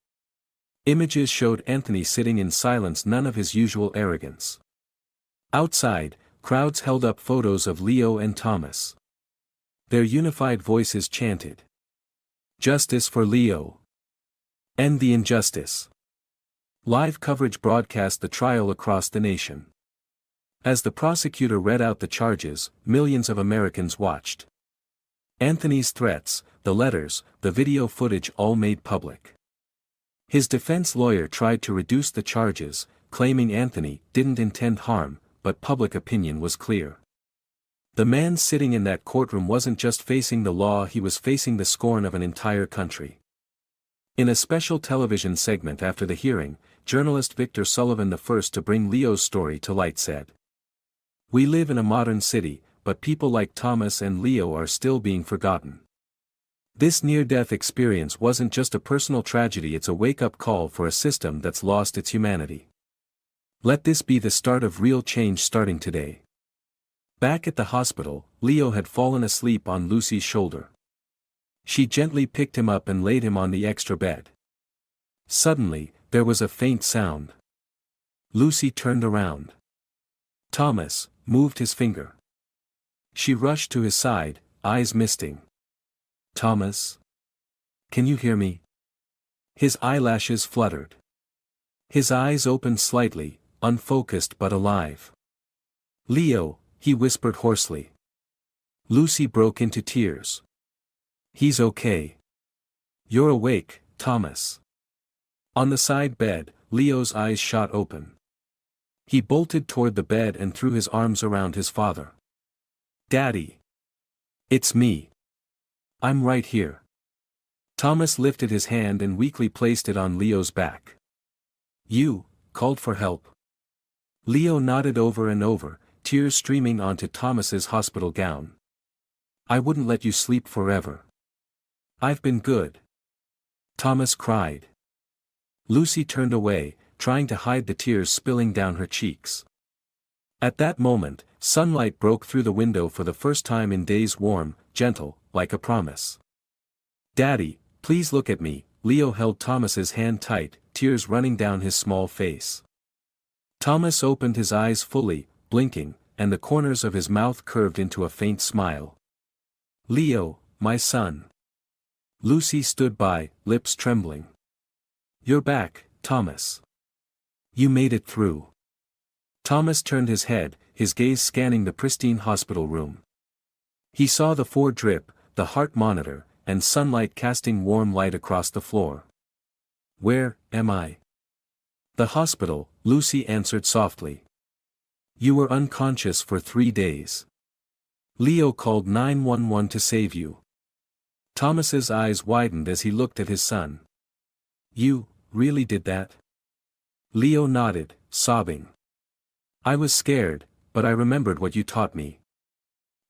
Images showed Anthony sitting in silence, none of his usual arrogance. Outside, crowds held up photos of Leo and Thomas. Their unified voices chanted, "Justice for Leo. End the injustice." Live coverage broadcast the trial across the nation. As the prosecutor read out the charges, millions of Americans watched. Anthony's threats, the letters, the video footage all made public. His defense lawyer tried to reduce the charges, claiming Anthony didn't intend harm, but public opinion was clear. The man sitting in that courtroom wasn't just facing the law, he was facing the scorn of an entire country. In a special television segment after the hearing, journalist Victor Sullivan, the first to bring Leo's story to light, said, "We live in a modern city, but people like Thomas and Leo are still being forgotten. This near-death experience wasn't just a personal tragedy, it's a wake-up call for a system that's lost its humanity. Let this be the start of real change starting today." Back at the hospital, Leo had fallen asleep on Lucy's shoulder. She gently picked him up and laid him on the extra bed. Suddenly, there was a faint sound. Lucy turned around. Thomas moved his finger. She rushed to his side, eyes misting. "Thomas? Can you hear me?" His eyelashes fluttered. His eyes opened slightly, unfocused but alive. "Leo," he whispered hoarsely. Lucy broke into tears. "He's okay. You're awake, Thomas." On the side bed, Leo's eyes shot open. He bolted toward the bed and threw his arms around his father. "Daddy. It's me. I'm right here." Thomas lifted his hand and weakly placed it on Leo's back. "You called for help?" Leo nodded over and over, tears streaming onto Thomas's hospital gown. "I wouldn't let you sleep forever. I've been good." Thomas cried. Lucy turned away, trying to hide the tears spilling down her cheeks. At that moment, sunlight broke through the window for the first time in days, warm, gentle, like a promise. "Daddy, please look at me." Leo held Thomas's hand tight, tears running down his small face. Thomas opened his eyes fully, blinking, and the corners of his mouth curved into a faint smile. "Leo, my son." Lucy stood by, lips trembling. "You're back, Thomas. You made it through." Thomas turned his head, his gaze scanning the pristine hospital room. He saw the 4-drip, the heart monitor, and sunlight casting warm light across the floor. "Where am I?" "The hospital," Lucy answered softly. "You were unconscious for 3 days." Leo called 911 to save you. Thomas's eyes widened as he looked at his son. You, really did that? Leo nodded, sobbing. I was scared, but I remembered what you taught me.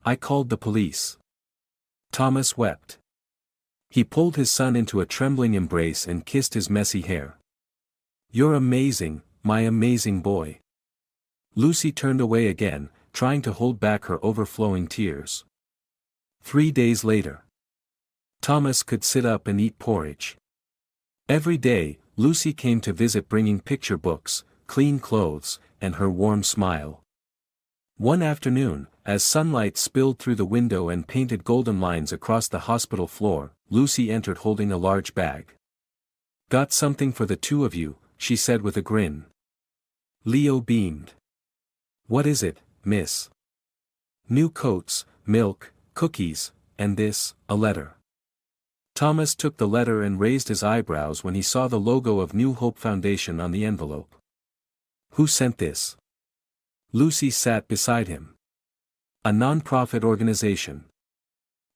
I called the police. Thomas wept. He pulled his son into a trembling embrace and kissed his messy hair. You're amazing, my amazing boy. Lucy turned away again, trying to hold back her overflowing tears. 3 days later. Thomas could sit up and eat porridge. Every day, Lucy came to visit bringing picture books, clean clothes, and her warm smile. One afternoon, as sunlight spilled through the window and painted golden lines across the hospital floor, Lucy entered holding a large bag. Got something for the two of you, she said with a grin. Leo beamed. What is it, miss? New coats, milk, cookies, and this, a letter. Thomas took the letter and raised his eyebrows when he saw the logo of New Hope Foundation on the envelope. Who sent this? Lucy sat beside him. A non-profit organization.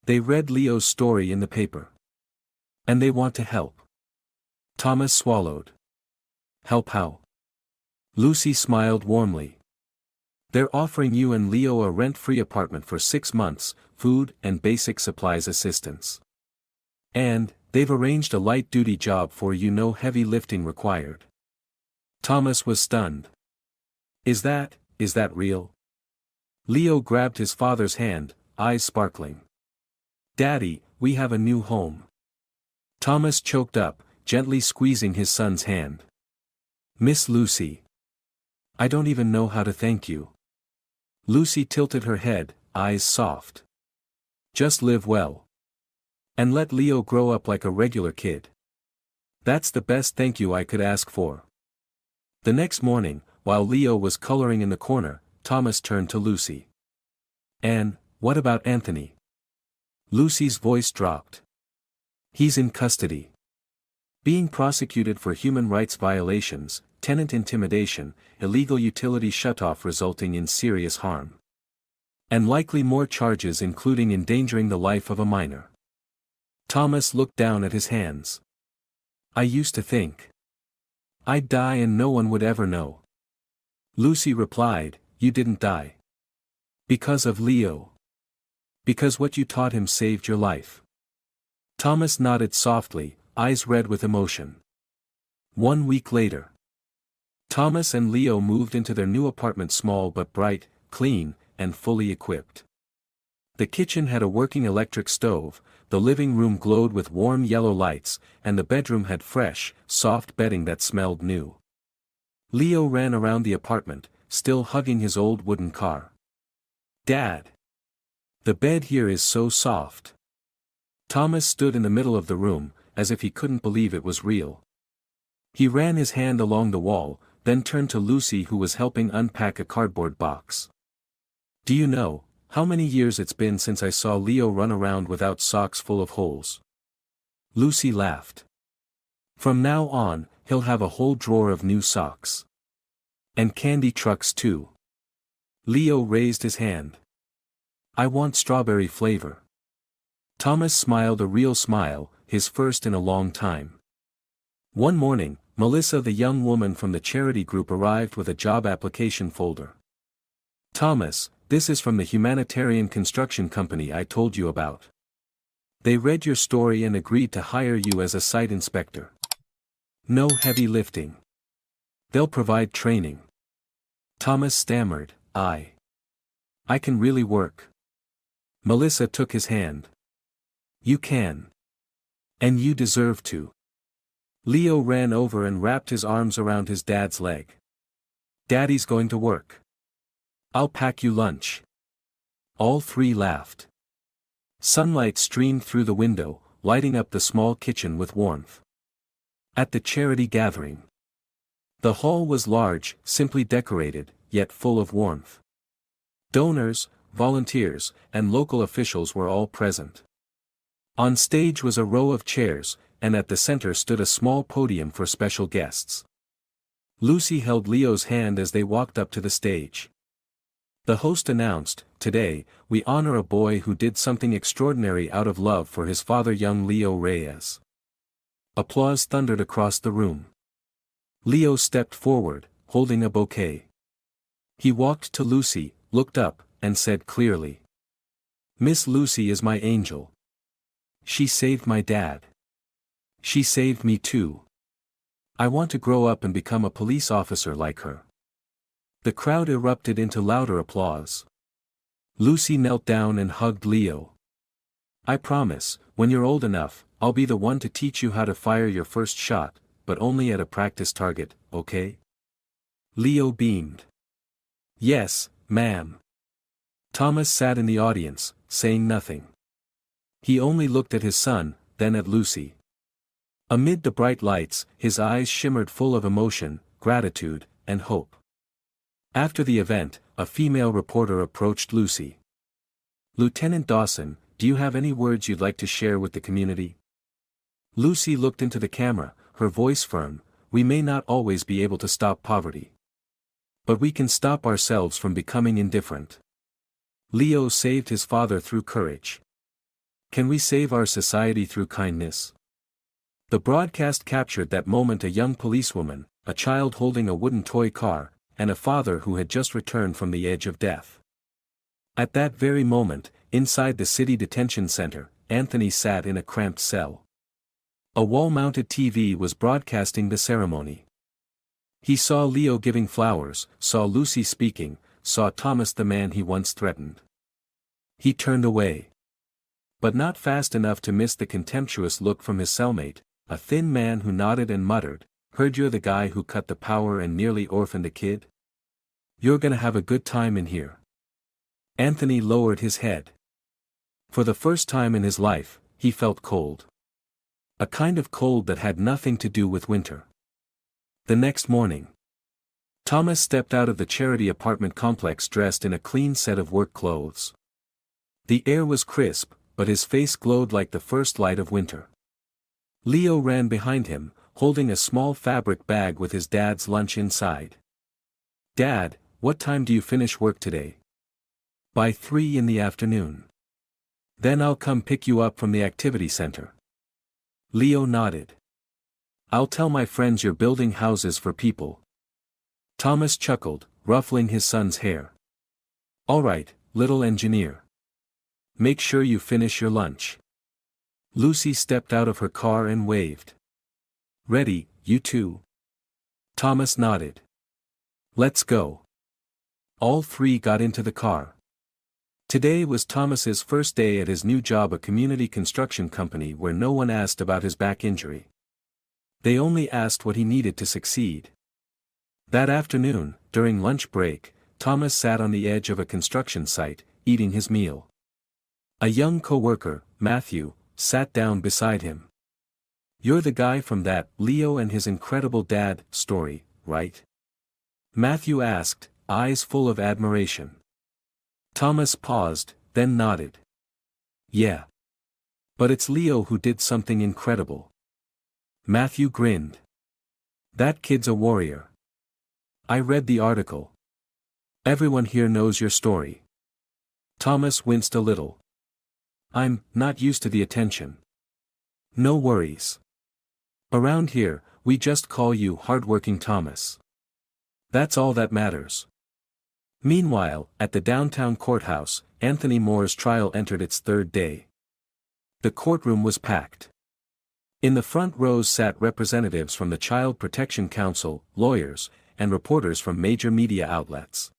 They read Leo's story in the paper. And they want to help. Thomas swallowed. Help how? Lucy smiled warmly. They're offering you and Leo a rent-free apartment for 6 months, food and basic supplies assistance. And, they've arranged a light-duty job for you, no heavy lifting required. Thomas was stunned. Is that real? Leo grabbed his father's hand, eyes sparkling. Daddy, we have a new home. Thomas choked up, gently squeezing his son's hand. Miss Lucy. I don't even know how to thank you. Lucy tilted her head, eyes soft. Just live well. And let Leo grow up like a regular kid. That's the best thank you I could ask for. The next morning, while Leo was coloring in the corner, Thomas turned to Lucy. And, what about Anthony? Lucy's voice dropped. He's in custody. Being prosecuted for human rights violations, tenant intimidation, illegal utility shutoff resulting in serious harm. And likely more charges including endangering the life of a minor. Thomas looked down at his hands. I used to think I'd die and no one would ever know. Lucy replied, you didn't die. Because of Leo. Because what you taught him saved your life. Thomas nodded softly, eyes red with emotion. 1 week later. Thomas and Leo moved into their new apartment, small but bright, clean, and fully equipped. The kitchen had a working electric stove, the living room glowed with warm yellow lights, and the bedroom had fresh, soft bedding that smelled new. Leo ran around the apartment, still hugging his old wooden car. Dad! The bed here is so soft. Thomas stood in the middle of the room, as if he couldn't believe it was real. He ran his hand along the wall, then turned to Lucy, who was helping unpack a cardboard box. Do you know how many years it's been since I saw Leo run around without socks full of holes? Lucy laughed. From now on, he'll have a whole drawer of new socks. And candy trucks too. Leo raised his hand. I want strawberry flavor. Thomas smiled a real smile, his first in a long time. One morning, Melissa, the young woman from the charity group, arrived with a job application folder. Thomas, this is from the humanitarian construction company I told you about. They read your story and agreed to hire you as a site inspector. No heavy lifting. They'll provide training. Thomas stammered, I can really work. Melissa took his hand. You can. And you deserve to. Leo ran over and wrapped his arms around his dad's leg. Daddy's going to work. I'll pack you lunch. All three laughed. Sunlight streamed through the window, lighting up the small kitchen with warmth. At the charity gathering. The hall was large, simply decorated, yet full of warmth. Donors, volunteers, and local officials were all present. On stage was a row of chairs, and at the center stood a small podium for special guests. Lucy held Leo's hand as they walked up to the stage. The host announced, "Today, we honor a boy who did something extraordinary out of love for his father, young Leo Reyes." Applause thundered across the room. Leo stepped forward, holding a bouquet. He walked to Lucy, looked up, and said clearly, "Miss Lucy is my angel. She saved my dad. She saved me too. I want to grow up and become a police officer like her." The crowd erupted into louder applause. Lucy knelt down and hugged Leo. "I promise, when you're old enough, I'll be the one to teach you how to fire your first shot, but only at a practice target, okay?" Leo beamed. "Yes, ma'am." Thomas sat in the audience, saying nothing. He only looked at his son, then at Lucy. Amid the bright lights, his eyes shimmered full of emotion, gratitude, and hope. After the event, a female reporter approached Lucy. "Lieutenant Dawson, do you have any words you'd like to share with the community?" Lucy looked into the camera, her voice firm. "We may not always be able to stop poverty. But we can stop ourselves from becoming indifferent. Leo saved his father through courage. Can we save our society through kindness?" The broadcast captured that moment: a young policewoman, a child holding a wooden toy car, and a father who had just returned from the edge of death. At that very moment, inside the city detention center, Anthony sat in a cramped cell. A wall-mounted TV was broadcasting the ceremony. He saw Leo giving flowers, saw Lucy speaking, saw Thomas, the man he once threatened. He turned away. But not fast enough to miss the contemptuous look from his cellmate, a thin man who nodded and muttered, "Heard you're the guy who cut the power and nearly orphaned a kid? You're gonna have a good time in here." Anthony lowered his head. For the first time in his life, he felt cold. A kind of cold that had nothing to do with winter. The next morning, Thomas stepped out of the charity apartment complex dressed in a clean set of work clothes. The air was crisp, but his face glowed like the first light of winter. Leo ran behind him, holding a small fabric bag with his dad's lunch inside. "Dad, what time do you finish work today?" "By 3 in the afternoon. Then I'll come pick you up from the activity center." Leo nodded. "I'll tell my friends you're building houses for people." Thomas chuckled, ruffling his son's hair. "All right, little engineer. Make sure you finish your lunch." Lucy stepped out of her car and waved. "Ready, you two?" Thomas nodded. "Let's go." All three got into the car. Today was Thomas's first day at his new job, a community construction company where no one asked about his back injury. They only asked what he needed to succeed. That afternoon, during lunch break, Thomas sat on the edge of a construction site, eating his meal. A young co-worker, Matthew, sat down beside him. "You're the guy from that Leo and his incredible dad story, right?" Matthew asked, eyes full of admiration. Thomas paused, then nodded. "Yeah. But it's Leo who did something incredible." Matthew grinned. "That kid's a warrior. I read the article. Everyone here knows your story." Thomas winced a little. "I'm not used to the attention." "No worries. Around here, we just call you Hardworking Thomas. That's all that matters." Meanwhile, at the downtown courthouse, Anthony Moore's trial entered its third day. The courtroom was packed. In the front rows sat representatives from the Child Protection Council, lawyers, and reporters from major media outlets.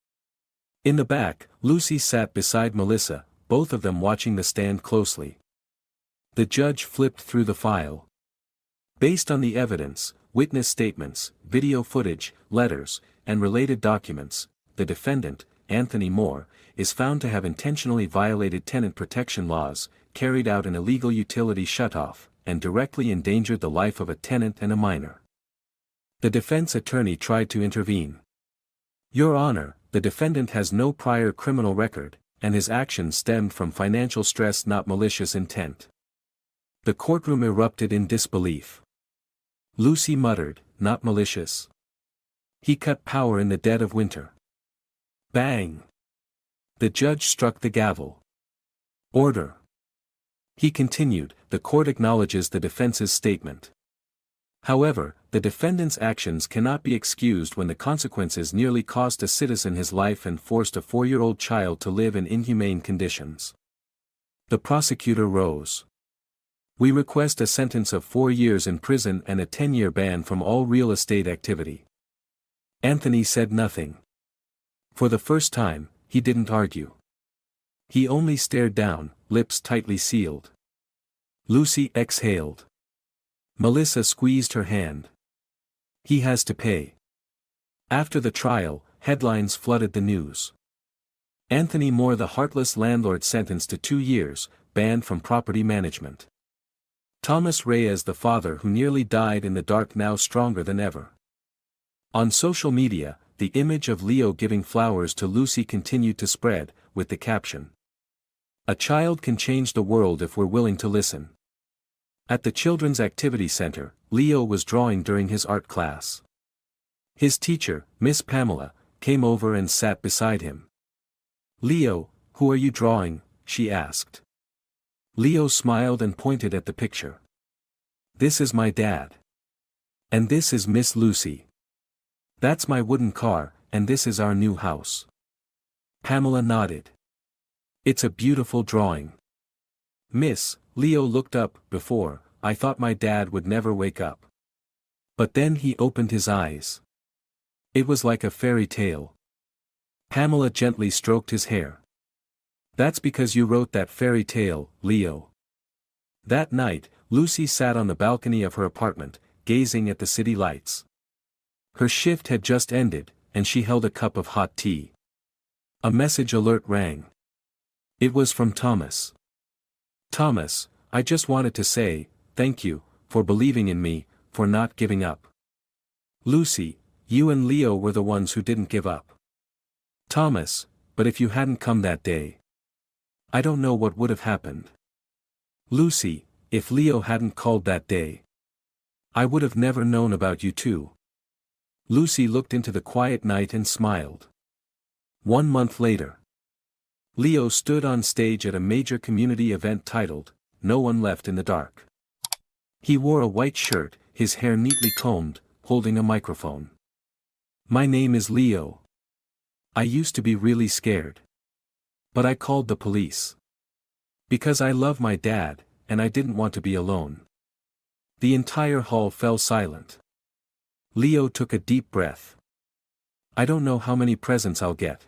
In the back, Lucy sat beside Melissa, both of them watching the stand closely. The judge flipped through the file. Based on the evidence, witness statements, video footage, letters, and related documents, the defendant, Anthony Moore, is found to have intentionally violated tenant protection laws, carried out an illegal utility shutoff, and directly endangered the life of a tenant and a minor. The defense attorney tried to intervene. "Your Honor, the defendant has no prior criminal record, and his actions stemmed from financial stress, not malicious intent." The courtroom erupted in disbelief. Lucy muttered, "Not malicious? He cut power in the dead of winter." Bang! The judge struck the gavel. Order. He continued, the court acknowledges the defense's statement. However, the defendant's actions cannot be excused when the consequences nearly cost a citizen his life and forced a 4-year-old child to live in inhumane conditions. The prosecutor rose. We request a sentence of 4 years in prison and a 10-year ban from all real estate activity. Anthony said nothing. For the first time, he didn't argue. He only stared down, lips tightly sealed. Lucy exhaled. Melissa squeezed her hand. He has to pay. After the trial, headlines flooded the news. Anthony Moore, the heartless landlord, sentenced to 2 years, banned from property management. Thomas Reyes, the father who nearly died in the dark, now stronger than ever. On social media, the image of Leo giving flowers to Lucy continued to spread, with the caption, "A child can change the world if we're willing to listen." At the Children's Activity Center, Leo was drawing during his art class. His teacher, Miss Pamela, came over and sat beside him. "Leo, who are you drawing?" she asked. Leo smiled and pointed at the picture. "This is my dad. And this is Miss Lucy. That's my wooden car, and this is our new house." Pamela nodded. "It's a beautiful drawing. Miss," Leo looked up. "Before, I thought my dad would never wake up. But then he opened his eyes. It was like a fairy tale." Pamela gently stroked his hair. "That's because you wrote that fairy tale, Leo." That night, Lucy sat on the balcony of her apartment, gazing at the city lights. Her shift had just ended, and she held a cup of hot tea. A message alert rang. It was from Thomas. "Thomas, I just wanted to say, thank you, for believing in me, for not giving up. Lucy, you and Leo were the ones who didn't give up. Thomas, but if you hadn't come that day, I don't know what would have happened. Lucy, if Leo hadn't called that day, I would have never known about you two." Lucy looked into the quiet night and smiled. 1 month later, Leo stood on stage at a major community event titled, "No One Left in the Dark." He wore a white shirt, his hair neatly combed, holding a microphone. "My name is Leo. I used to be really scared. But I called the police. Because I love my dad, and I didn't want to be alone." The entire hall fell silent. Leo took a deep breath. "I don't know how many presents I'll get.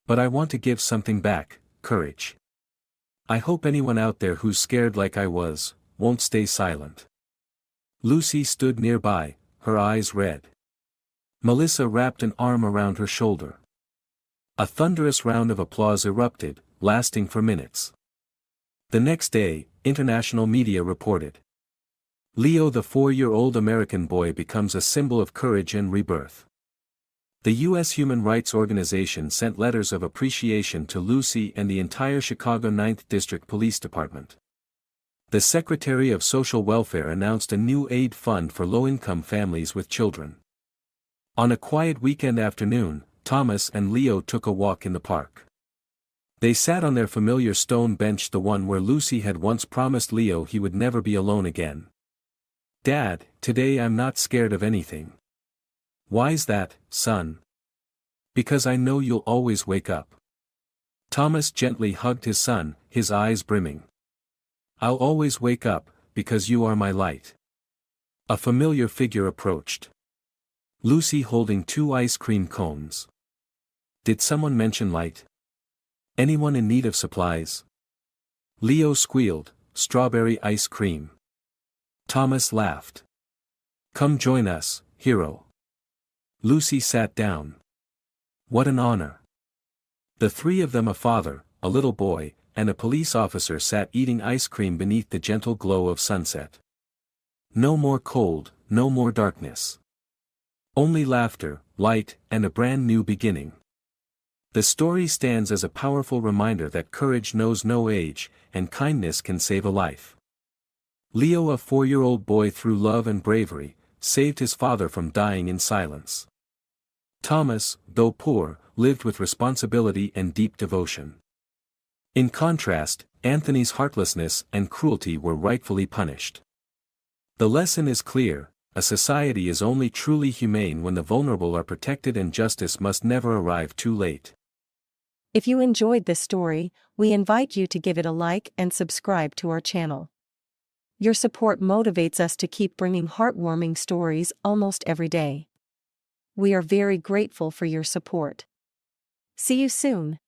But I want to give something back, courage. I hope anyone out there who's scared like I was, won't stay silent." Lucy stood nearby, her eyes red. Melissa wrapped an arm around her shoulder. A thunderous round of applause erupted, lasting for minutes. The next day, international media reported. Leo, the 4-year-old American boy, becomes a symbol of courage and rebirth. The U.S. Human Rights Organization sent letters of appreciation to Lucy and the entire Chicago 9th District Police Department. The Secretary of Social Welfare announced a new aid fund for low-income families with children. On a quiet weekend afternoon, Thomas and Leo took a walk in the park. They sat on their familiar stone bench, the one where Lucy had once promised Leo he would never be alone again. "Dad, today I'm not scared of anything." "Why's that, son?" "Because I know you'll always wake up." Thomas gently hugged his son, his eyes brimming. "I'll always wake up, because you are my light." A familiar figure approached. Lucy holding 2 ice cream cones. Did someone mention light? Anyone in need of supplies? Leo squealed, "Strawberry ice cream." Thomas laughed. "Come join us, hero." Lucy sat down. What an honor. The 3 of them, a father, a little boy, and a police officer, sat eating ice cream beneath the gentle glow of sunset. No more cold, no more darkness. Only laughter, light, and a brand new beginning. The story stands as a powerful reminder that courage knows no age, and kindness can save a life. Leo, a 4-year-old boy, through love and bravery, saved his father from dying in silence. Thomas, though poor, lived with responsibility and deep devotion. In contrast, Anthony's heartlessness and cruelty were rightfully punished. The lesson is clear: a society is only truly humane when the vulnerable are protected, and justice must never arrive too late. If you enjoyed this story, we invite you to give it a like and subscribe to our channel. Your support motivates us to keep bringing heartwarming stories almost every day. We are very grateful for your support. See you soon.